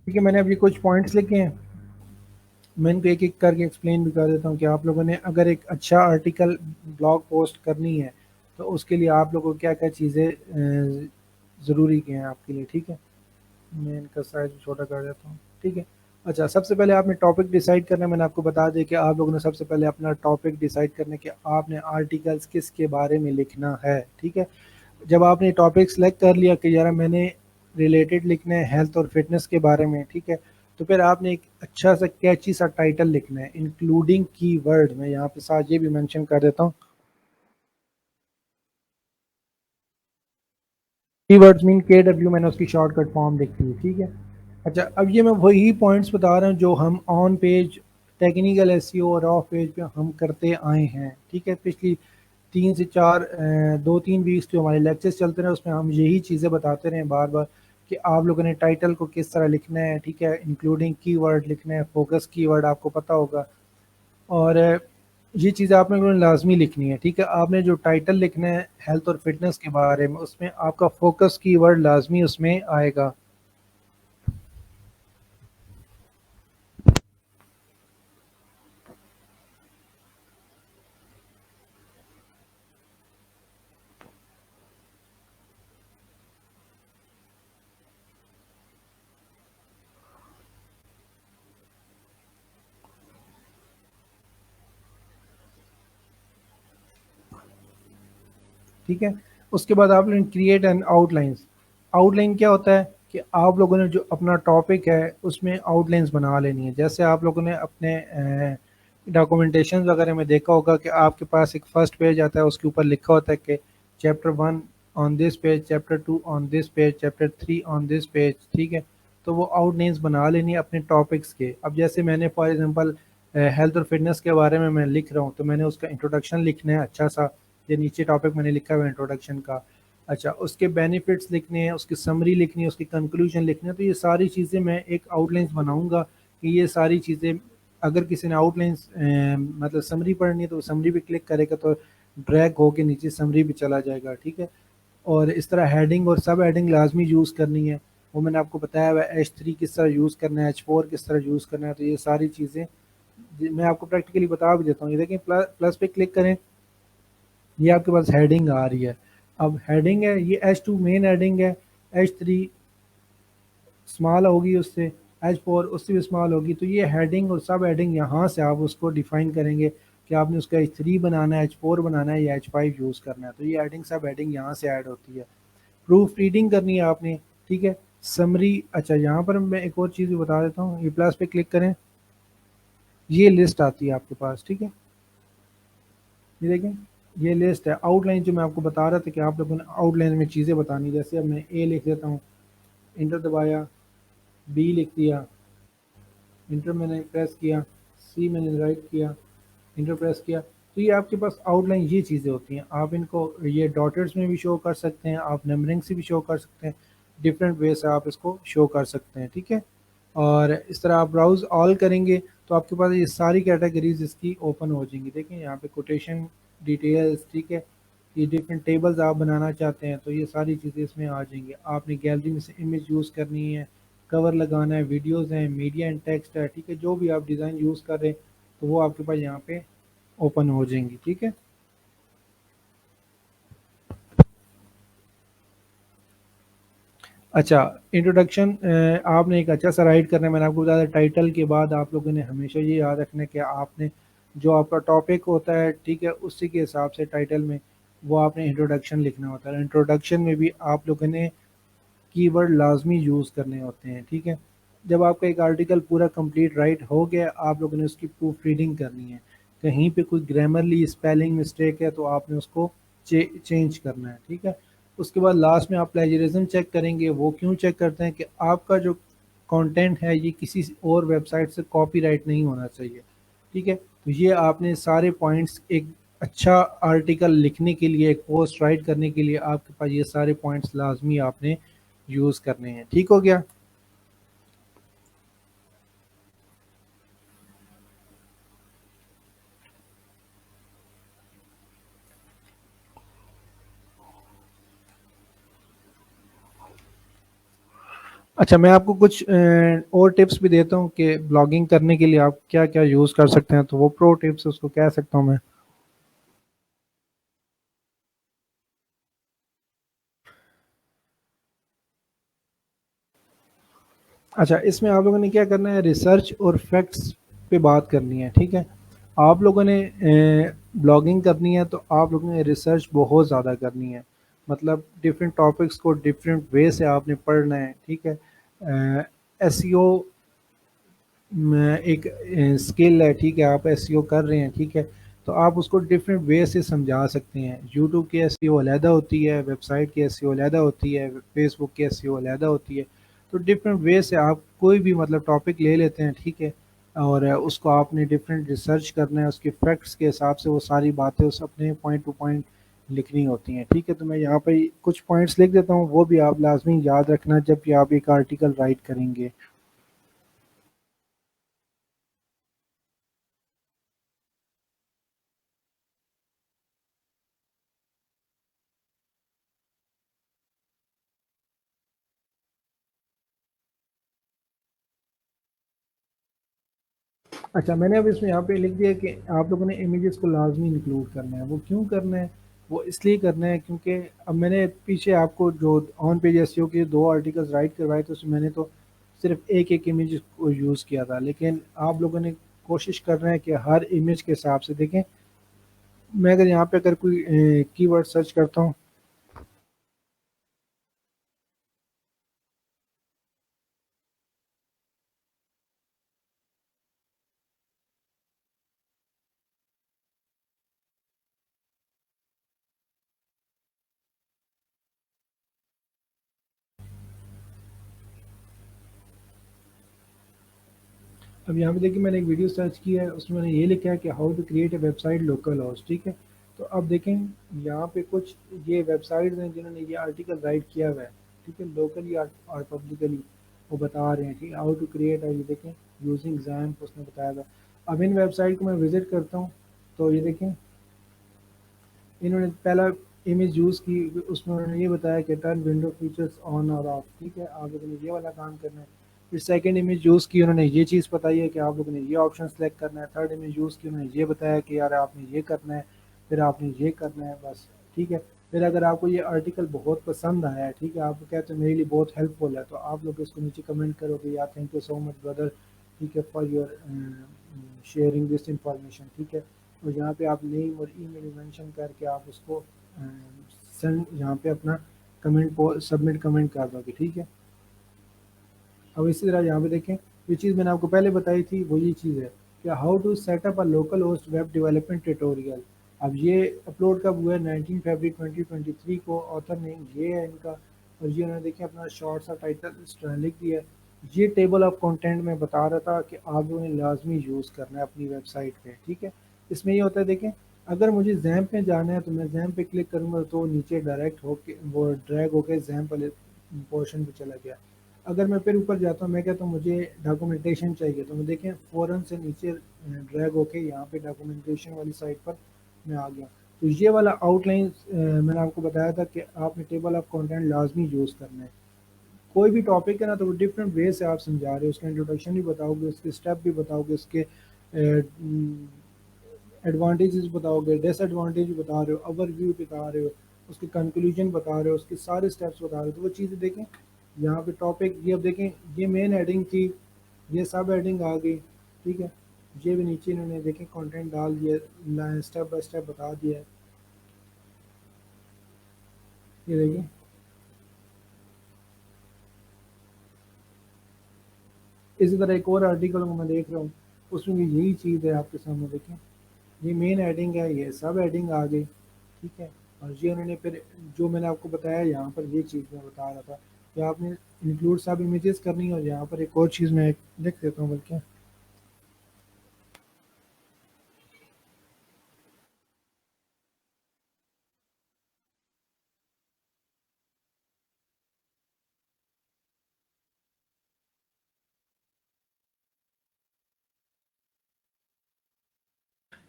ٹھیک ہے، میں نے ابھی کچھ پوائنٹس لکھے ہیں، میں ان کو ایک ایک کر کے ایکسپلین بھی کر دیتا ہوں کہ آپ لوگوں نے اگر ایک اچھا آرٹیکل بلاگ پوسٹ کرنی ہے تو اس کے لیے آپ لوگوں کو کیا کیا چیزیں ضروری کی ہیں آپ کے لیے، ٹھیک ہے۔ میں ان کا سائز چھوٹا کر دیتا ہوں، ٹھیک ہے۔ اچھا، سب سے پہلے آپ نے ٹاپک ڈیسائیڈ کرنا ہے، میں نے آپ کو بتا دیا کہ آپ لوگوں نے سب سے پہلے اپنا ٹاپک ڈیسائیڈ کرنا ہے کہ آپ نے آرٹیکلس کس کے بارے میں لکھنا ہے، ٹھیک ہے۔ جب آپ نے ٹاپک سلیکٹ کر لیا کہ یار میں نے ریلیٹڈ لکھنا ہے ہیلتھ اور فٹنس کے بارے میں، ٹھیک ہے، تو پھر آپ نے ایک اچھا سا کیچی سا ٹائٹل لکھنا ہے انکلوڈنگ کی ورڈ، میں یہاں پہ ساتھ یہ بھی مینشن کر دیتا ہوں، کی ورڈز مین کے ڈبلیو، میں نے اس کی شارٹ کٹ فارم لکھی ہے، ٹھیک ہے۔ اچھا، اب یہ میں وہی پوائنٹس بتا رہا ہوں جو ہم آن پیج ٹیکنیکل ایس سی او اور آف پیج پہ ہم کرتے آئے ہیں، ٹھیک ہے۔ پچھلی 3 سے 4 2-3 ویکس جو ہمارے لیکچرز چلتے رہے اس میں ہم یہی چیزیں بتاتے رہے بار بار کہ آپ لوگوں نے ٹائٹل کو کس طرح لکھنا ہے، ٹھیک ہے، انکلوڈنگ کی ورڈ لکھنا ہے، فوکس کی ورڈ آپ کو پتہ ہوگا، اور یہ چیزیں آپ لوگوں نے لازمی لکھنی ہے، ٹھیک ہے۔ آپ نے جو ٹائٹل لکھنا ہے ہیلتھ اور فٹنس کے بارے میں اس میں آپ کا فوکس کی ورڈ لازمی اس میں آئے گا۔ ٹھیک ہے. اس کے بعد آپ نے create an out lines. Out line کیا ہوتا ہے کہ آپ لوگوں نے جو اپنا ٹاپک ہے اس میں آؤٹ لائنس بنا لینی ہے. جیسے آپ لوگوں نے اپنے ڈاکومنٹیشن وغیرہ میں دیکھا ہوگا کہ آپ کے پاس ایک فرسٹ پیج آتا ہے, اس کے اوپر لکھا ہوتا ہے کہ chapter 1 on this page, chapter 2 on this page, chapter 3 on this page. ٹھیک ہے, تو وہ آؤٹ لائنس بنا لینی ہے اپنے ٹاپکس کے. اب جیسے میں نے فار ایگزامپل ہیلتھ اور فٹنس کے بارے میں لکھ رہا ہوں, تو میں نے اس کا انٹروڈکشن لکھنا ہے اچھا سا. یہ نیچے ٹاپک میں نے لکھا ہوا ہے انٹروڈکشن کا. اچھا, اس کے بینیفٹس لکھنے ہیں, اس کی سمری لکھنی ہے, اس کی کنکلوژن لکھنا ہے. تو یہ ساری چیزیں میں ایک آؤٹ لائنس بناؤں گا کہ یہ ساری چیزیں اگر کسی نے آؤٹ لائنس مطلب سمری پڑھنی ہے تو سمری پہ کلک کرے گا تو ڈریگ ہو کے نیچے سمری پہ چلا جائے گا. ٹھیک ہے, اور اس طرح ہیڈنگ اور سب ہیڈنگ لازمی یوز کرنی ہے. وہ میں نے آپ کو بتایا ہوا ہے H3 کس طرح یوز کرنا ہے, H4 کس طرح یوز کرنا ہے. تو یہ ساری چیزیں میں آپ کو پریکٹیکلی بتا بھی دیتا ہوں. یہ دیکھیں پلس پہ کلک کریں, یہ آپ کے پاس ہیڈنگ آ رہی ہے. اب ہیڈنگ ہے یہ H2 مین ہیڈنگ ہے, H3 اسمال ہوگی اس سے, H4 اس سے بھی اسمال ہوگی. تو یہ ہیڈنگ اور سب ہیڈنگ یہاں سے آپ اس کو ڈیفائن کریں گے کہ آپ نے اس کا H3 بنانا ہے, H4 بنانا ہے یا H5 یوز کرنا ہے. تو یہ ہیڈنگ سب ہیڈنگ یہاں سے ایڈ ہوتی ہے. پروف ریڈنگ کرنی ہے آپ نے. ٹھیک ہے, سمری. اچھا, یہاں پر میں ایک اور چیز بھی بتا دیتا ہوں. یہ پلس پہ کلک کریں, یہ لسٹ آتی ہے آپ کے پاس. ٹھیک ہے, یہ دیکھیں یہ لسٹ ہے آؤٹ لائن جو میں آپ کو بتا رہا تھا کہ آپ لوگوں نے آؤٹ لائن میں چیزیں بتانی. جیسے اب میں اے لکھ دیتا ہوں, انٹر دبایا, بی لکھ دیا, انٹر میں نے پریس کیا, سی میں نے رائٹ کیا, انٹر پریس کیا. تو یہ آپ کے پاس آؤٹ لائن یہ چیزیں ہوتی ہیں. آپ ان کو یہ ڈاٹرز میں بھی شو کر سکتے ہیں, آپ نمبرنگ سے بھی شو کر سکتے ہیں, ڈفرینٹ وے سے آپ اس کو شو کر سکتے ہیں. ٹھیک ہے, اور اس طرح آپ براؤز آل کریں گے تو آپ کے پاس یہ ساری کیٹیگریز اس کی اوپن ہو جائیں گی. دیکھیں یہاں پہ کوٹیشن ڈیٹیلز. ٹھیک ہے, یہ ڈفرینٹ ٹیبلز آپ بنانا چاہتے ہیں تو یہ ساری چیزیں اس میں آ جائیں گی. آپ نے گیلری میں سے امیج یوز کرنی ہے, کور لگانا ہے, ویڈیوز ہیں, میڈیا اینڈ ٹیکسٹ ہے. ٹھیک ہے, جو بھی آپ ڈیزائن یوز کر رہے ہیں تو وہ آپ کے پاس یہاں پہ اوپن ہو جائیں گی. ٹھیک ہے, اچھا انٹروڈکشن آپ نے ایک اچھا سا رائٹ کرنا ہے. میں نے آپ کو بتایا ٹائٹل کے بعد آپ لوگوں نے ہمیشہ یہ یاد رکھنا ہے کہ آپ نے جو آپ کا ٹاپک ہوتا ہے, ٹھیک ہے, اسی کے حساب سے ٹائٹل میں وہ آپ نے انٹروڈکشن لکھنا ہوتا ہے. انٹروڈکشن میں بھی آپ لوگوں نے کی ورڈ لازمی یوز کرنے ہوتے ہیں. ٹھیک ہے, جب آپ کا ایک آرٹیکل پورا کمپلیٹ رائٹ ہو گیا, آپ لوگوں نے اس کی پروف ریڈنگ کرنی ہے. کہیں پہ کوئی گرامرلی اسپیلنگ مسٹیک ہے تو آپ نے اس کو چینج کرنا ہے. ٹھیک ہے, اس کے بعد لاسٹ میں آپ پلیجرزم چیک کریں گے. وہ کیوں چیک کرتے ہیں کہ آپ کا جو کانٹینٹ ہے یہ کسی اور ویب سائٹ سے کاپی رائٹ نہیں ہونا چاہیے. ٹھیک ہے, تو یہ آپ نے سارے پوائنٹس ایک اچھا آرٹیکل لکھنے کے لیے, ایک پوسٹ رائٹ کرنے کے لیے آپ کے پاس یہ سارے پوائنٹس لازمی آپ نے یوز کرنے ہیں. ٹھیک ہو گیا. اچھا, میں آپ کو کچھ اور ٹپس بھی دیتا ہوں کہ بلاگنگ کرنے کے لیے آپ کیا کیا یوز کر سکتے ہیں. تو وہ پرو ٹپس اس کو کہہ سکتا ہوں میں. اچھا, اس میں آپ لوگوں نے کیا کرنا ہے, ریسرچ اور فیکٹس پہ بات کرنی ہے. ٹھیک ہے, آپ لوگوں نے بلاگنگ کرنی ہے تو آپ لوگوں نے ریسرچ بہت زیادہ کرنی ہے. مطلب ڈفرینٹ ٹاپکس کو ڈفرینٹ وے سے آپ نے پڑھنا ہے. ٹھیک ہے, ایس ای او ایک اسکل ہے. ٹھیک ہے, آپ ایس سی او کر رہے ہیں. ٹھیک ہے, تو آپ اس کو ڈفرینٹ وے سے سمجھا سکتے ہیں. یوٹیوب کی ایس سی او علیحدہ ہوتی ہے, ویب سائٹ کی ایس سی او علیحدہ ہوتی ہے, فیس بک کی ایس سی او علیحدہ ہوتی ہے. تو ڈفرینٹ وے سے آپ کوئی بھی مطلب ٹاپک لے لیتے ہیں. ٹھیک ہے, اور اس کو آپ نے ڈفرینٹ ریسرچ کرنا ہے, اس کے فیکٹس کے حساب سے وہ ساری باتیں اس اپنے پوائنٹ ٹو پوائنٹ لکھنی ہوتی ہیں. ٹھیک ہے, تو میں یہاں پہ کچھ پوائنٹس لکھ دیتا ہوں, وہ بھی آپ لازمی یاد رکھنا جب بھی آپ ایک آرٹیکل رائٹ کریں گے. اچھا, میں نے اب اس میں یہاں پہ لکھ دیا کہ آپ لوگوں نے امیجز کو لازمی انکلوڈ کرنا ہے. وہ کیوں کرنا ہے, وہ اس لیے کرنا ہے کیونکہ اب میں نے پیچھے آپ کو جو آن پیج ایس ای او کے دو آرٹیکلز رائٹ کروائے تو اس میں نے تو صرف ایک ایک امیج کو یوز کیا تھا. لیکن آپ لوگوں نے کوشش کر رہے ہیں کہ ہر امیج کے حساب سے دیکھیں میں اگر یہاں پہ اگر کوئی کی ورڈ سرچ کرتا ہوں، اب یہاں پہ دیکھیں میں نے ایک ویڈیو سرچ کیا ہے، اس میں نے یہ لکھا ہے کہ how to create a website local host, ٹھیک ہے؟ تو اب دیکھیں یہاں پہ کچھ یہ ویب سائٹس ہیں جنہوں نے یہ آرٹیکل رائٹ کیا ہوا ہے، ٹھیک ہے، لوکلی اور پبلکلی وہ بتا رہے ہیں، ٹھیک ہے، ہاؤ ٹو کریٹ ہے، یہ دیکھیں یوزنگ زیمپ اس نے بتایا تھا۔ اب ان ویب سائٹ کو میں وزٹ کرتا ہوں تو یہ دیکھیں انہوں نے پہلا امیج یوز کی، اس میں انہوں نے یہ بتایا کہ ٹرن ونڈو فیچرز آن اور آف، ٹھیک ہے، آپ لوگوں نے یہ والا کام کرنا ہے۔ پھر سیکنڈ امیج یوز کی، انہوں نے یہ چیز بتائی ہے کہ آپ لوگوں نے یہ آپشن سلیکٹ کرنا ہے۔ تھرڈ امیج یوز کی، انہوں نے یہ بتایا کہ یار آپ نے یہ کرنا ہے، پھر آپ نے یہ کرنا ہے، بس ٹھیک ہے۔ پھر اگر آپ کو یہ آرٹیکل بہت پسند آیا ہے، ٹھیک ہے، آپ کو کہتے ہیں میرے لیے بہت ہیلپ فل ہے، تو آپ لوگ اس کو نیچے کمنٹ کرو کہ یار thank you so much brother, ٹھیک ہے، for your sharing this information, ٹھیک ہے۔ اور یہاں پہ آپ نیم اور ای میل مینشن کر کے آپ اس کو سینڈ یہاں پہ اپنا کمنٹ کو سبمٹ کمنٹ کر دو گے، ٹھیک ہے۔ اب اسی طرح یہاں پہ دیکھیں یہ چیز میں نے آپ کو پہلے بتائی تھی، وہ یہ چیز ہے کہ how to set up a local host web development tutorial. اب یہ اپلوڈ کب ہوا ہے؟ 19 فروری 2023 کو۔ آتھر نے یہ ہے ان کا، اور یہ انہوں نے دیکھیں اپنا شارٹ سا ٹائٹل اس طرح لکھ دیا ہے۔ یہ ٹیبل آف کنٹینٹ میں بتا رہا تھا کہ آپ لوگوں نے لازمی یوز کرنا ہے اپنی ویب سائٹ پہ، ٹھیک ہے۔ اس میں یہ ہوتا ہے دیکھیں اگر مجھے زیمپ پہ جانا ہے تو میں زیمپ پہ کلک کروں گا تو نیچے ڈائریکٹ ہو کے وہ ڈریگ ہو کے زیمپ والے پورشن پہ چلا گیا۔ اگر میں پھر اوپر جاتا ہوں، میں کہتا ہوں مجھے ڈاکومنٹیشن چاہیے، تو میں دیکھیں فوراً سے نیچے ڈریگ ہو کے یہاں پہ ڈاکومنٹیشن والی سائٹ پر میں آ گیا۔ تو یہ والا آؤٹ لائن میں نے آپ کو بتایا تھا کہ آپ نے ٹیبل آف کنٹینٹ لازمی یوز کرنا ہے۔ کوئی بھی ٹاپک ہے نا تو وہ ڈفرینٹ وے سے آپ سمجھا رہے ہو، اس کا انٹروڈکشن بھی بتاؤ گے، اس کے اسٹیپ بھی بتاؤ گے، اس کے ایڈوانٹیجز بتاؤ گے، ڈس ایڈوانٹیج بتا رہے ہو، اوور ویو بتا رہے ہو، اس کے کنکلوژن بتا رہے ہو، اس کے سارے اسٹیپس بتا رہے ہو، تو وہ چیزیں دیکھیں یہاں پہ ٹاپک یہ اب دیکھیں یہ مین ایڈنگ تھی، یہ سب ایڈنگ آ گئی، ٹھیک ہے۔ یہ بھی نیچے انہوں نے دیکھیں کنٹینٹ ڈال دیا، اسٹیپ بائی اسٹیپ بتا دیا ہے، یہ دیکھیں۔ اسی طرح ایک اور آرٹیکل کو میں دیکھ رہا ہوں، اس میں بھی یہی چیز ہے، آپ کے سامنے دیکھیں یہ مین ایڈنگ ہے، یہ سب ایڈنگ آ گئی، ٹھیک ہے۔ اور یہ انہوں نے پھر جو میں نے آپ کو بتایا یہاں پر یہ چیز میں بتا رہا تھا کہ آپ نے انکلوڈ سب امیجز کرنی ہے، اور یہاں پر ایک اور چیز میں لکھ دیتا ہوں بلکہ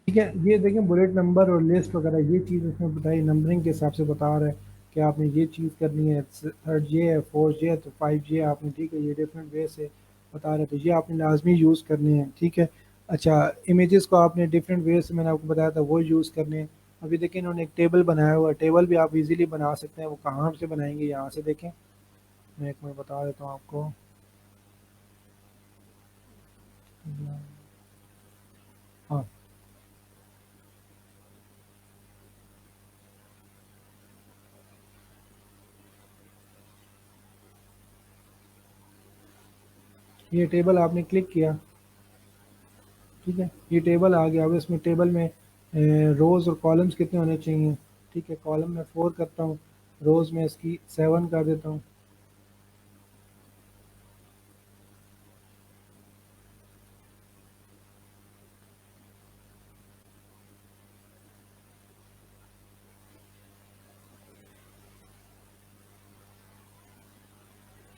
ٹھیک ہے۔ یہ دیکھیں بلیٹ نمبر اور لسٹ وغیرہ یہ چیز اس میں بتائی، نمبرنگ کے حساب سے بتا رہا ہے کہ آپ نے یہ چیز کرنی ہے، تھرڈ یہ ہے، فورتھ یہ ہے، تو فائیو یہ آپ نے، ٹھیک ہے، یہ ڈفرینٹ وے سے بتا رہے تھے، یہ آپ نے لازمی یوز کرنے ہیں، ٹھیک ہے۔ اچھا امیجز کو آپ نے ڈفرینٹ وے سے میں نے آپ کو بتایا تھا وہ یوز کرنے ہیں۔ ابھی دیکھیں انہوں نے ایک ٹیبل بنایا ہوا ہے، ٹیبل بھی آپ ایزیلی بنا سکتے ہیں، وہ کہاں سے بنائیں گے یہاں سے دیکھیں، میں ایک میں بتا دیتا ہوں آپ کو۔ ہاں یہ ٹیبل آپ نے کلک کیا، ٹھیک ہے، یہ ٹیبل آ گیا۔ اب اس میں ٹیبل میں روز اور کالمز کتنے ہونے چاہیے، ٹھیک ہے، کالم میں 4 کرتا ہوں، روز میں اس کی 7 کر دیتا ہوں۔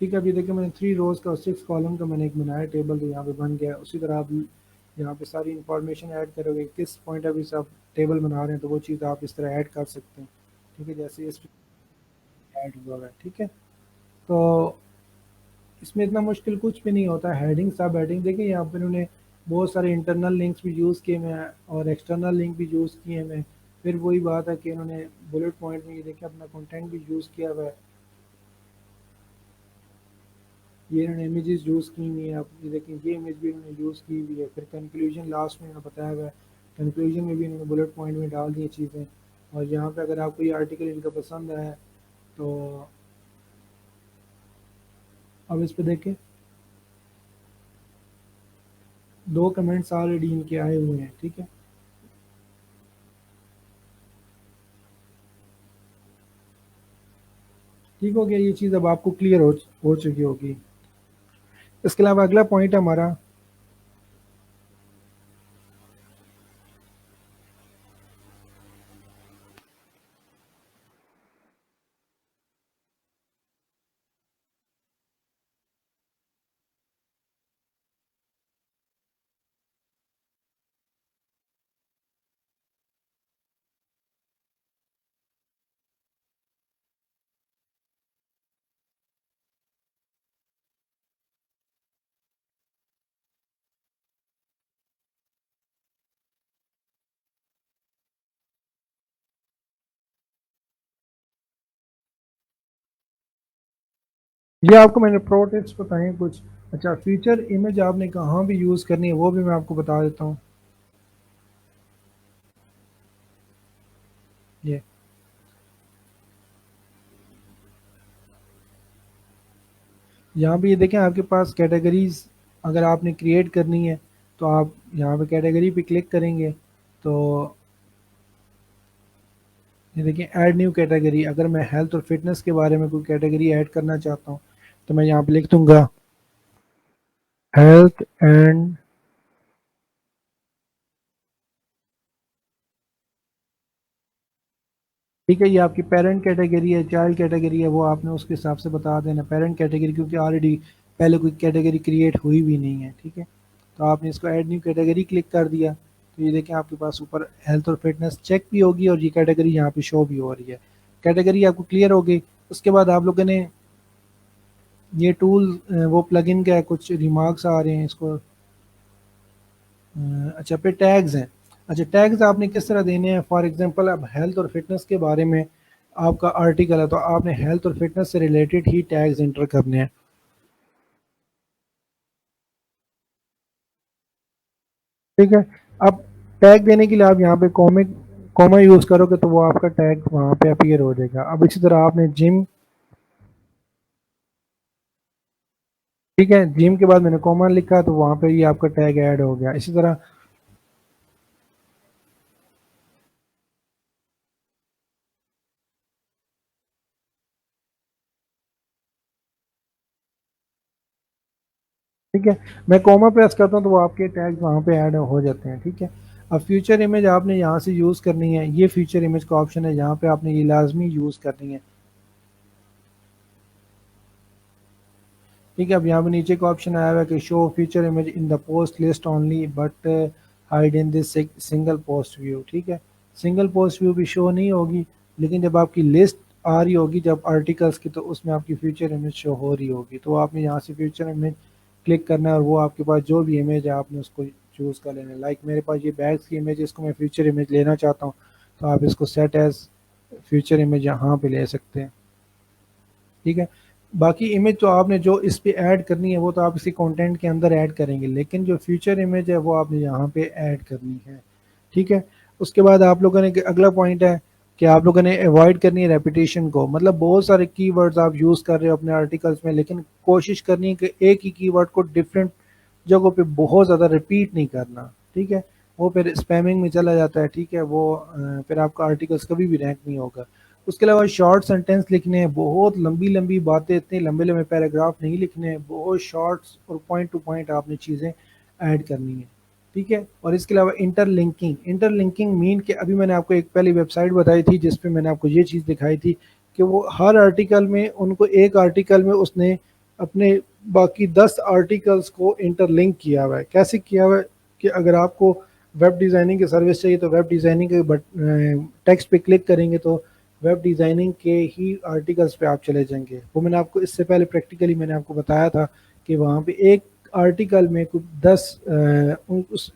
ٹھیک ہے، ابھی دیکھیں میں نے 3 روز کا اور 6 کالم کا میں نے ایک بنایا ٹیبل، تو یہاں پہ بن گیا ہے۔ اسی طرح آپ یہاں پہ ساری انفارمیشن ایڈ کرو گے، کس پوائنٹ آف ویو سے آپ ٹیبل بنا رہے ہیں تو وہ چیز آپ اس طرح ایڈ کر سکتے ہیں، ٹھیک ہے، جیسے اس پہ ایڈ ہوا ہے، ٹھیک ہے۔ تو اس میں اتنا مشکل کچھ بھی نہیں ہوتا، ہیڈنگ سب ہیڈنگ دیکھیں یہاں پہ انہوں نے بہت سارے انٹرنل لنکس بھی یوز کیے ہوئے ہیں اور ایکسٹرنل لنک بھی یوز کیے ہوئے ہیں۔ پھر وہی بات ہے کہ انہوں نے بلٹ پوائنٹ میں یہ دیکھیں اپنا کنٹینٹ بھی یوز کیا ہوا ہے، یہ انہوں نے امیجز یوز کی ہوئی ہیں، آپ یہ دیکھیں یہ امیج بھی انہوں نے یوز کی ہوئی ہے، پھر کنکلوژن لاسٹ میں انہوں نے بتایا ہوا ہے کنکلوژن میں بھی انہوں نے بلٹ پوائنٹ میں ڈال دی چیزیں. اور یہاں پہ اگر آپ کو یہ آرٹیکل ان کا پسند ہے تو اب اس پہ دیکھیں 2 کمنٹس آلریڈی ان کے آئے ہوئے ہیں. ٹھیک ہے, ٹھیک ہو گیا, یہ چیز اب آپ کو کلیئر ہو چکی ہوگی. اس کے علاوہ اگلا پوائنٹ ہے ہمارا یہ آپ کو میں نے پرو ٹپس بتائے کچھ. اچھا, فیچر امیج آپ نے کہاں بھی یوز کرنی ہے وہ بھی میں آپ کو بتا دیتا ہوں. یہ یہاں پہ یہ دیکھیں آپ کے پاس کیٹیگریز اگر آپ نے کریٹ کرنی ہے تو آپ یہاں پہ کیٹیگری پہ کلک کریں گے تو یہ دیکھیں ایڈ نیو کیٹیگری. اگر میں ہیلتھ اور فٹنس کے بارے میں کوئی کیٹیگری ایڈ کرنا چاہتا ہوں تو میں یہاں پہ لکھ دوں گا ہیلتھ اینڈ ٹھیک ہے. یہ آپ کی پیرنٹ کیٹیگری ہے, چائلڈ کیٹیگری ہے, وہ آپ نے اس کے حساب سے بتا دینا. پیرنٹ کیٹیگری کیونکہ آلریڈی پہلے کوئی کیٹیگری کریٹ ہوئی بھی نہیں ہے. ٹھیک ہے, تو آپ نے اس کو ایڈ نیو کیٹیگری کلک کر دیا تو یہ دیکھیں آپ کے پاس اوپر ہیلتھ اور فٹنس چیک بھی ہوگی اور یہ کیٹیگری یہاں پہ شو بھی ہو رہی ہے. کیٹیگری آپ کو کلیئر ہو گئی. اس کے بعد آپ لوگوں نے یہ ٹول وہ پلگ ان کا کچھ ریمارکس آ رہے ہیں اس کو. اچھا, پہ ٹیگز ہیں. اچھا, ٹیگز آپ نے کس طرح دینے ہیں؟ فار ایگزامپل اب ہیلتھ اور فٹنس کے بارے میں آپ کا آرٹیکل ہے تو آپ نے ہیلتھ اور فٹنس سے ریلیٹڈ ہی ٹیگز انٹر کرنے ہیں. ٹھیک ہے, اب ٹیگ دینے کے لیے آپ یہاں پہ کوما یوز کرو گے تو وہ آپ کا ٹیگ وہاں پہ اپیئر ہو جائے گا. اب اسی طرح آپ نے جم, ٹھیک ہے, جم کے بعد میں نے کوما لکھا تو وہاں پہ یہ آپ کا ٹیگ ایڈ ہو گیا. اسی طرح ٹھیک ہے, میں کوما پریس کرتا ہوں تو وہ آپ کے ٹیگ وہاں پہ ایڈ ہو جاتے ہیں. ٹھیک ہے, اب فیوچر امیج آپ نے یہاں سے یوز کرنی ہے. یہ فیوچر امیج کا آپشن ہے, یہاں پہ آپ نے یہ لازمی یوز کرنی ہے. ٹھیک ہے, اب یہاں پہ نیچے کا آپشن آیا ہوا ہے کہ show feature image in the post list only but hide in this single post view. ٹھیک ہے, سنگل پوسٹ ویو بھی شو نہیں ہوگی لیکن جب آپ کی لسٹ آ رہی ہوگی جب آرٹیکلس کی تو اس میں آپ کی فیوچر امیج شو ہو رہی ہوگی. تو آپ نے یہاں سے فیوچر امیج کلک کرنا ہے اور وہ آپ کے پاس جو بھی امیج ہے آپ نے اس کو چوز کر لینا ہے. لائک میرے پاس یہ بیگس کی امیج ہے, اس کو میں فیوچر امیج لینا چاہتا ہوں تو آپ اس کو سیٹ ایز فیوچر امیج یہاں پہ لے سکتے ہیں. ٹھیک ہے, باقی امیج تو آپ نے جو اس پہ ایڈ کرنی ہے وہ تو آپ اسی کانٹینٹ کے اندر ایڈ کریں گے, لیکن جو فیوچر امیج ہے وہ آپ نے یہاں پہ ایڈ کرنی ہے. ٹھیک ہے, اس کے بعد آپ لوگوں نے اگلا پوائنٹ ہے کہ آپ لوگوں نے اوائڈ کرنی ہے ریپیٹیشن کو. مطلب بہت سارے کی ورڈز آپ یوز کر رہے ہو اپنے آرٹیکلس میں لیکن کوشش کرنی ہے کہ ایک ہی کی ورڈ کو ڈفرینٹ جگہوں پہ بہت زیادہ ریپیٹ نہیں کرنا. ٹھیک ہے, وہ پھر اسپیمنگ میں چلا جاتا ہے. ٹھیک ہے, وہ پھر آپ کا آرٹیکلس کبھی بھی رینک نہیں ہوگا. اس کے علاوہ شارٹ سینٹینس لکھنے ہیں, بہت لمبی لمبی باتیں, اتنے لمبے لمبے پیراگراف نہیں لکھنے ہیں, بہت شارٹس اور پوائنٹ ٹو پوائنٹ آپ نے چیزیں ایڈ کرنی ہیں. ٹھیک ہے, اور اس کے علاوہ انٹر لنکنگ مین کہ ابھی میں نے آپ کو ایک پہلی ویب سائٹ بتائی تھی جس پہ میں نے آپ کو یہ چیز دکھائی تھی کہ وہ ہر آرٹیکل میں ان کو ایک آرٹیکل میں اس نے اپنے باقی 10 آرٹیکلس کو انٹر لنک کیا ہوا ہے. کیسے کیا ہوا ہے کہ اگر آپ کو ویب ڈیزائننگ کی سروس چاہیے تو ویب ڈیزائننگ کے ٹیکسٹ پہ کلک کریں گے تو ویب ڈیزائننگ کے ہی آرٹیکلس پہ آپ چلے جائیں گے. وہ میں نے آپ کو اس سے پہلے پریکٹیکلی میں نے آپ کو بتایا تھا کہ وہاں پہ ایک آرٹیکل میں کچھ 10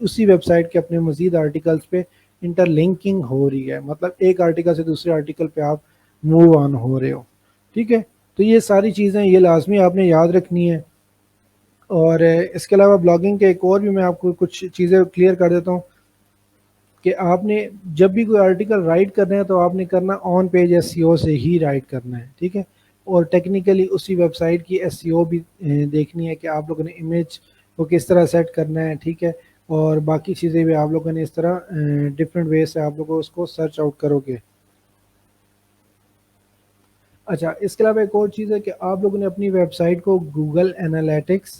اسی ویب سائٹ کے اپنے مزید آرٹیکلس پہ انٹر لنکنگ ہو رہی ہے. مطلب ایک آرٹیکل سے دوسرے آرٹیکل پہ آپ موو آن ہو رہے ہو. ٹھیک ہے, تو یہ ساری چیزیں یہ لازمی آپ نے یاد رکھنی ہے. اور اس کے علاوہ بلاگنگ کے ایک اور بھی میں آپ کو کچھ چیزیں کلیئر کر دیتا ہوں. کہ آپ نے جب بھی کوئی آرٹیکل رائٹ کرنا ہے تو آپ نے کرنا آن پیج ایس سی او سے ہی رائٹ کرنا ہے، ٹھیک ہے، اور ٹیکنیکلی اسی ویب سائٹ کی ایس سی او بھی دیکھنی ہے کہ آپ لوگوں نے امیج کو کس طرح سیٹ کرنا ہے، ٹھیک ہے، اور باقی چیزیں بھی آپ لوگوں نے اس طرح ڈفرینٹ وے سے آپ لوگوں اس کو سرچ آؤٹ کرو گے۔ اچھا، اس کے علاوہ ایک اور چیز ہے کہ آپ لوگوں نے اپنی ویب سائٹ کو گوگل انالیٹکس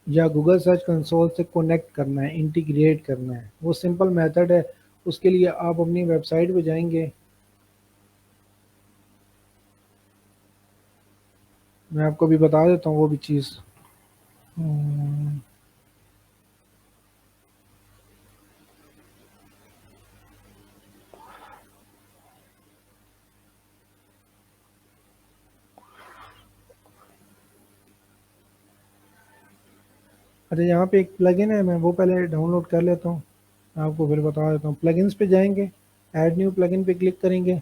یا گوگل سرچ کنسول سے کونیکٹ کرنا ہے، انٹیگریٹ کرنا ہے، وہ سمپل میتھڈ ہے۔ اس کے لیے آپ اپنی ویب سائٹ پہ جائیں گے، میں آپ کو بھی بتا دیتا ہوں وہ بھی چیز۔ اچھا، یہاں پہ ایک پلگن ہے، میں وہ پہلے ڈاؤن لوڈ کر لیتا ہوں، آپ کو پھر بتا دیتا ہوں۔ پلگنس پہ جائیں گے، ایڈ نیو پلگن پہ کلک کریں گے،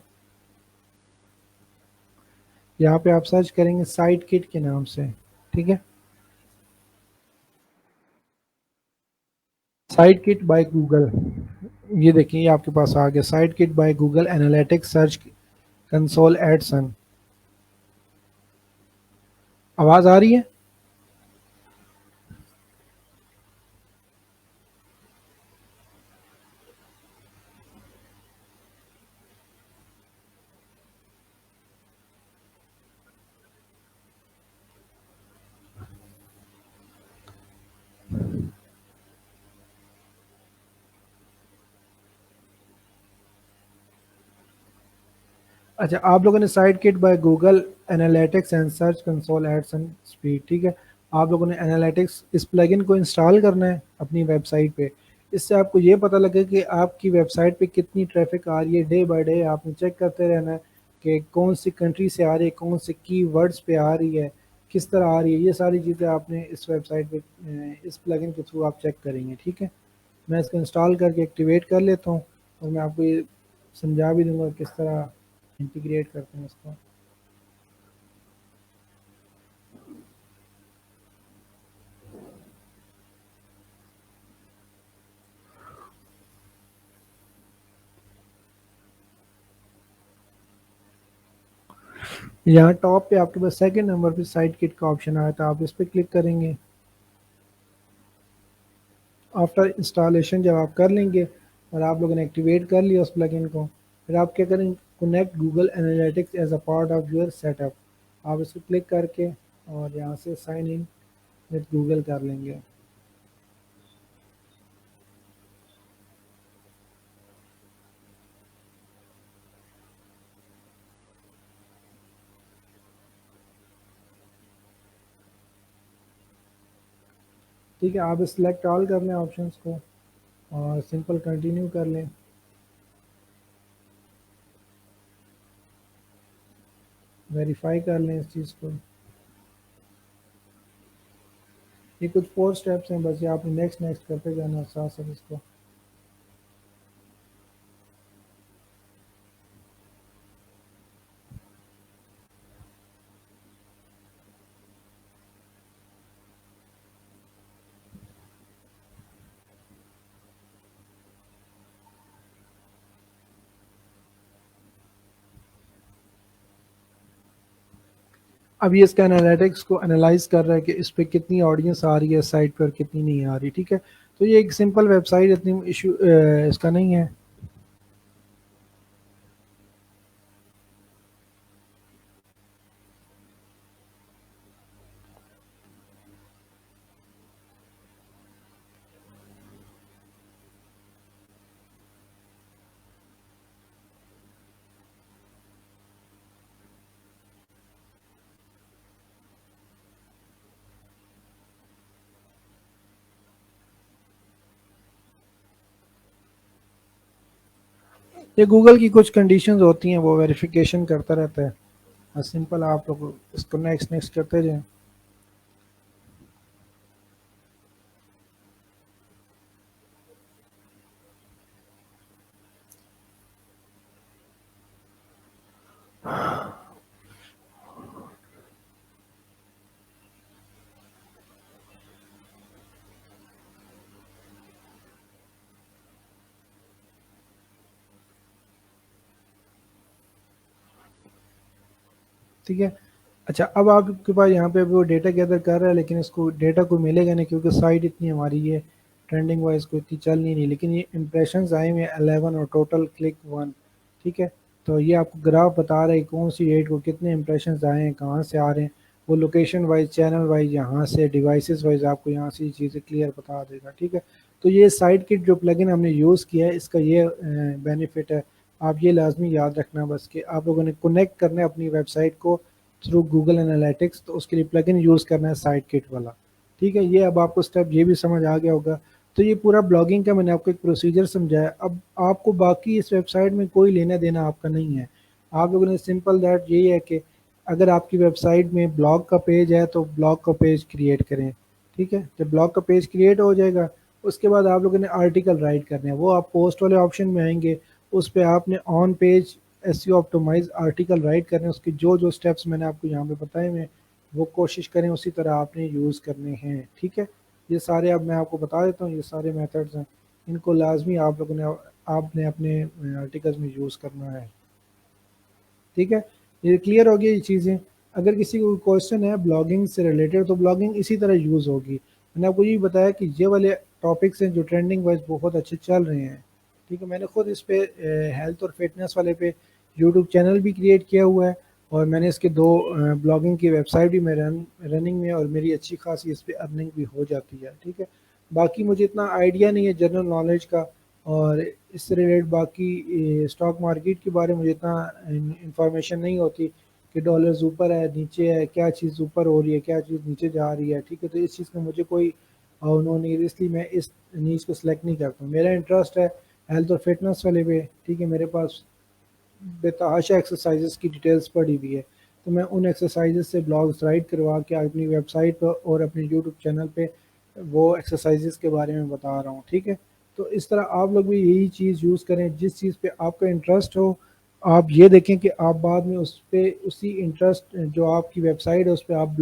یہاں پہ آپ سرچ کریں گے سائٹ کٹ کے نام سے، ٹھیک ہے، سائٹ کٹ بائی گوگل۔ یہ دیکھیں، یہ آپ کے پاس آ گیا، Site Kit by Google Analytics Search Console at sun. آواز آ رہی ہے؟ اچھا، آپ لوگوں نے Site Kit by Google Analytics and Search Console at sun speed, ٹھیک ہے، آپ لوگوں نے انالیٹکس اس پلگن کو انسٹال کرنا ہے اپنی ویب سائٹ پہ۔ اس سے آپ کو یہ پتہ لگے کہ آپ کی ویب سائٹ پہ کتنی ٹریفک آ رہی ہے، ڈے بائی ڈے آپ نے چیک کرتے رہنا ہے کہ کون سی کنٹری سے آ رہی ہے، کون سے کی ورڈز پہ آ رہی ہے، کس طرح آ رہی ہے، یہ ساری چیزیں آپ نے اس ویب سائٹ پہ اس پلگن کے تھرو آپ چیک کریں گے، ٹھیک ہے۔ میں اس کو انسٹال کر کے ایکٹیویٹ کر لیتا ہوں، اور میں آپ کو یہ سمجھا بھی دوں گا کس طرح انٹیگریٹ کرتے ہیں اس کو۔ یہاں ٹاپ پہ آپ کے پاس سیکنڈ نمبر پہ سائٹ کٹ کا آپشن آیا تھا، آپ اس پہ کلک کریں گے۔ آفٹر انسٹالیشن جب آپ کر لیں گے اور آپ لوگوں نے ایکٹیویٹ کر لیا اس پلگن کو، پھر آپ کیا کریں، connect Google analytics as a part of your set up, آپ اس کو کلک کر کے اور یہاں سے سائن ان وتھ گوگل کر لیں گے۔ ٹھیک ہے، آپ سلیکٹ آل کر لیں آپشنس کو اور سمپل کنٹینیو کر لیں، ویریفائی کر لیں اس چیز کو۔ یہ کچھ 4 اسٹیپس ہیں، بس یہ آپ نے نیکسٹ نیکسٹ کرتے جانا ساتھ ساتھ اس کو۔ اب یہ اس کا انالیٹکس کو انالائز کر رہا ہے کہ اس پہ کتنی آڈینس آ رہی ہے سائٹ پر، کتنی نہیں آ رہی، ٹھیک ہے۔ تو یہ ایک سمپل ویب سائٹ، اتنی ایشو اس کا نہیں ہے۔ یہ گوگل کی کچھ کنڈیشنز ہوتی ہیں، وہ ویریفیکیشن کرتا رہتا ہے، بس سمپل آپ لوگ اس کو نیکسٹ نیکسٹ کرتے جائیں۔ ٹھیک ہے. اچھا اب آپ کے پاس یہاں پہ وہ ڈیٹا گیدر کر رہا ہے، لیکن اس کو ڈیٹا کو ملے گا نہیں کیونکہ سائٹ اتنی ہماری یہ ٹرینڈنگ وائز کو اتنی چل نہیں رہی، لیکن یہ امپریشنز آئے ہوئے 11 اور ٹوٹل کلک 1. ٹھیک ہے. تو یہ آپ کو گراف بتا رہا ہے کون سی ڈیٹ کو کتنے امپریشنز آئے ہیں، کہاں سے آ رہے ہیں، وہ لوکیشن وائز چینل وائز یہاں سے ڈیوائسز وائز آپ کو یہاں سے یہ چیزیں کلیئر بتا دے گا. ٹھیک ہے. تو یہ سائٹ کٹ جو پلگن ہم نے یوز کیا ہے اس کا یہ بینیفٹ ہے. آپ یہ لازمی یاد رکھنا بس کہ آپ لوگوں نے کنیکٹ کرنا ہے اپنی ویب سائٹ کو تھرو گوگل انالیٹکس، تو اس کے لیے پلگن یوز کرنا ہے سائٹ کٹ والا. ٹھیک ہے. یہ اب آپ کو اسٹیپ یہ بھی سمجھ آ گیا ہوگا. تو یہ پورا بلاگنگ کا میں نے آپ کو ایک پروسیجر سمجھایا. اب آپ کو باقی اس ویب سائٹ میں کوئی لینا دینا آپ کا نہیں ہے. آپ لوگوں نے سمپل دیٹ یہی ہے کہ اگر آپ کی ویب سائٹ میں بلاگ کا پیج ہے تو بلاگ کا پیج کریٹ کریں. ٹھیک ہے. جب بلاگ کا پیج کریٹ ہو جائے گا اس کے بعد آپ لوگوں نے آرٹیکل رائٹ کرنے ہیں، وہ آپ پوسٹ والے آپشن میں آئیں گے، اس پہ آپ نے on page S C optimise article write کرنے ہیں. اس کے جو اسٹیپس میں نے آپ کو یہاں پہ بتائے ہوئے ہیں وہ کوشش کریں اسی طرح آپ نے یوز کرنے ہیں. ٹھیک ہے. یہ سارے اب میں آپ کو بتا دیتا ہوں، یہ سارے میتھڈز ہیں، ان کو لازمی آپ لوگوں نے آپ نے اپنے آرٹیکلز میں یوز کرنا ہے. ٹھیک ہے. یہ کلیئر ہو گیا یہ چیزیں. اگر کسی کو کوشچن ہے بلاگنگ سے ریلیٹڈ تو بلاگنگ اسی طرح یوز ہوگی. میں نے آپ کو یہ بتایا کہ یہ والے ٹاپکس ہیں جو ٹرینڈنگ وائز بہت اچھے چل رہے ہیں. ٹھیک ہے. میں نے خود اس پہ ہیلتھ اور فٹنس والے پہ یوٹیوب چینل بھی کریٹ کیا ہوا ہے، اور میں نے اس کے 2 بلاگنگ کی ویب سائٹ بھی میں رننگ میں، اور میری اچھی خاصی اس پہ ارننگ بھی ہو جاتی ہے. ٹھیک ہے. باقی مجھے اتنا آئیڈیا نہیں ہے جنرل نالج کا، اور اس سے ریلیٹڈ باقی اسٹاک مارکیٹ کے بارے میں مجھے اتنا انفارمیشن نہیں ہوتی کہ ڈالرز اوپر ہے نیچے ہے، کیا چیز اوپر ہو رہی ہے کیا چیز نیچے جا رہی ہے. ٹھیک ہے. تو اس چیز کا مجھے کوئی انہوں نے، اس لیے میں اس نیچ کو سلیکٹ نہیں کرتا ہوں. میرا انٹرسٹ ہے ہیلتھ اور فٹنس والے پہ. ٹھیک ہے. میرے پاس بتحاشا ایکسرسائزز کی ڈیٹیلز پڑی ہوئی ہے، تو میں ان ایکسرسائزز سے بلاگز رائٹ کروا کے اپنی ویب سائٹ پر اور اپنے یوٹیوب چینل پہ وہ ایکسرسائزز کے بارے میں بتا رہا ہوں. ٹھیک ہے. تو اس طرح آپ لوگ بھی یہی چیز یوز کریں، جس چیز پہ آپ کا انٹرسٹ ہو آپ یہ دیکھیں کہ آپ بعد میں اس پہ اسی انٹرسٹ جو آپ کی ویب سائٹ ہے اس پہ آپ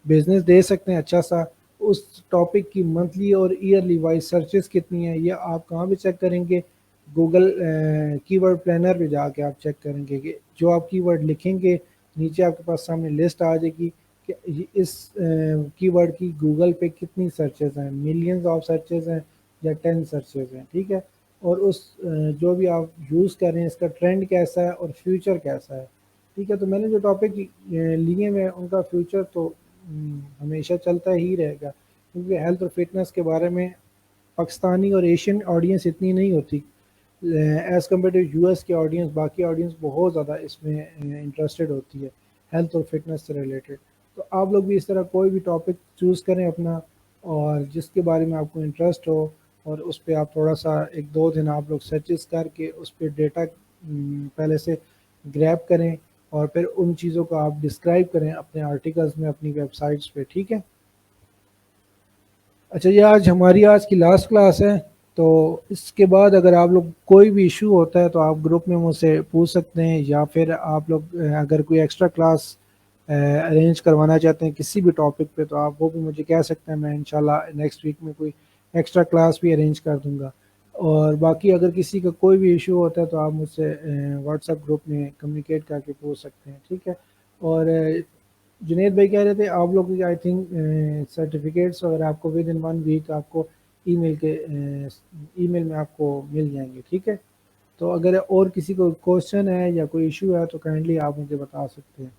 بزنس دے سکتے ہیں اچھا سا. اس ٹاپک کی منتھلی اور ایئرلی وائز سرچز کتنی ہیں یہ آپ کہاں پہ چیک کریں گے؟ گوگل کی ورڈ پلانر پہ جا کے آپ چیک کریں گے کہ جو آپ کی ورڈ لکھیں گے نیچے آپ کے پاس سامنے لسٹ آ جائے گی کہ اس کی ورڈ کی گوگل پہ کتنی سرچز ہیں، ملینز آف سرچز ہیں یا 10 سرچز ہیں. ٹھیک ہے. اور اس جو بھی آپ یوز کر رہے ہیں اس کا ٹرینڈ کیسا ہے اور فیوچر کیسا ہے. ٹھیک ہے. تو میں نے جو ٹاپک لیے ہوئے ان کا فیوچر تو ہمیشہ چلتا ہی رہے گا، کیونکہ ہیلتھ اور فٹنس کے بارے میں پاکستانی اور ایشین آڈینس اتنی نہیں ہوتی as compare to U S کے آڈینس. باقی آڈینس بہت زیادہ اس میں انٹرسٹڈ ہوتی ہے ہیلتھ اور فٹنس سے ریلیٹڈ. تو آپ لوگ بھی اس طرح کوئی بھی ٹاپک چوز کریں اپنا، اور جس کے بارے میں آپ کو انٹرسٹ ہو، اور اس پہ آپ تھوڑا سا 1-2 دن آپ لوگ سرچز کر کے اس پہ ڈیٹا پہلے سے گریب کریں، اور پھر ان چیزوں کو آپ ڈسکرائب کریں اپنے آرٹیکلز میں اپنی ویب سائٹس پہ. ٹھیک ہے. اچھا یہ ہماری آج کی لاسٹ کلاس ہے، تو اس کے بعد اگر آپ لوگ کوئی بھی ایشو ہوتا ہے تو آپ گروپ میں مجھ سے پوچھ سکتے ہیں، یا پھر آپ لوگ اگر کوئی ایکسٹرا کلاس ارینج کروانا چاہتے ہیں کسی بھی ٹاپک پہ تو آپ وہ بھی مجھے کہہ سکتے ہیں. میں انشاءاللہ نیکسٹ ویک میں کوئی ایکسٹرا کلاس بھی ارینج کر دوں گا. اور باقی اگر کسی کا کوئی بھی ایشو ہوتا ہے تو آپ مجھ سے واٹس ایپ گروپ میں کمیونیکیٹ کر کے پوچھ سکتے ہیں. ٹھیک ہے. اور جنید بھائی کہہ رہے تھے آپ لوگ کی آئی تھنک سرٹیفکیٹس اگر آپ کو ود ان 1 ویک آپ کو ای میل میں آپ کو مل جائیں گے. ٹھیک ہے. تو اگر اور کسی کو کوشچن ہے یا کوئی ایشو ہے تو کائنڈلی آپ مجھے بتا سکتے ہیں.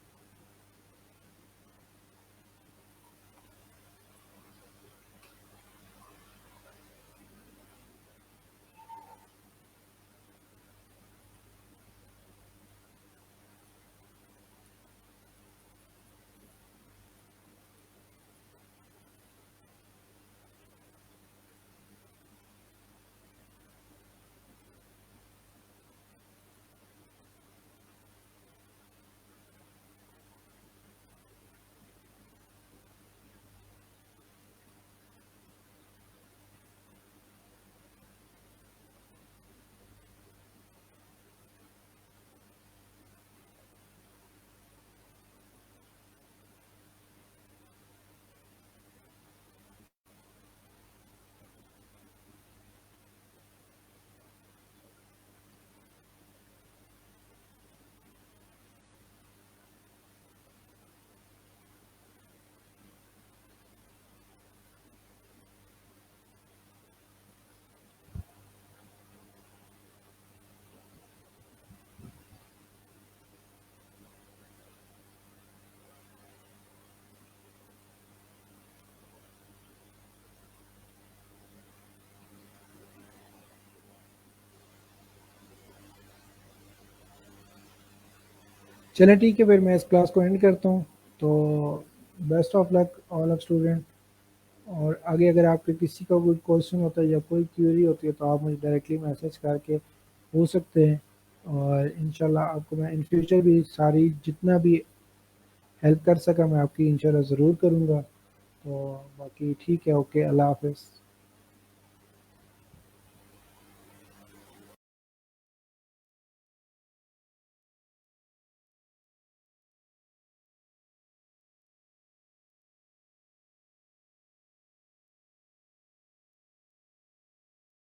چلیں ٹھیک ہے، پھر میں اس کلاس کو اینڈ کرتا ہوں. تو best of luck all of student. اور آگے اگر آپ کے کسی کا کوئی کویشچن ہوتا ہے یا کوئی کیوری ہوتی ہے تو آپ مجھے ڈائریکٹلی میسج کر کے پوچھ سکتے ہیں، اور انشاءاللہ آپ کو میں ان فیوچر بھی ساری جتنا بھی ہیلپ کر سکا میں آپ کی انشاءاللہ ضرور کروں گا. تو باقی ٹھیک ہے، اوکے، اللہ حافظ.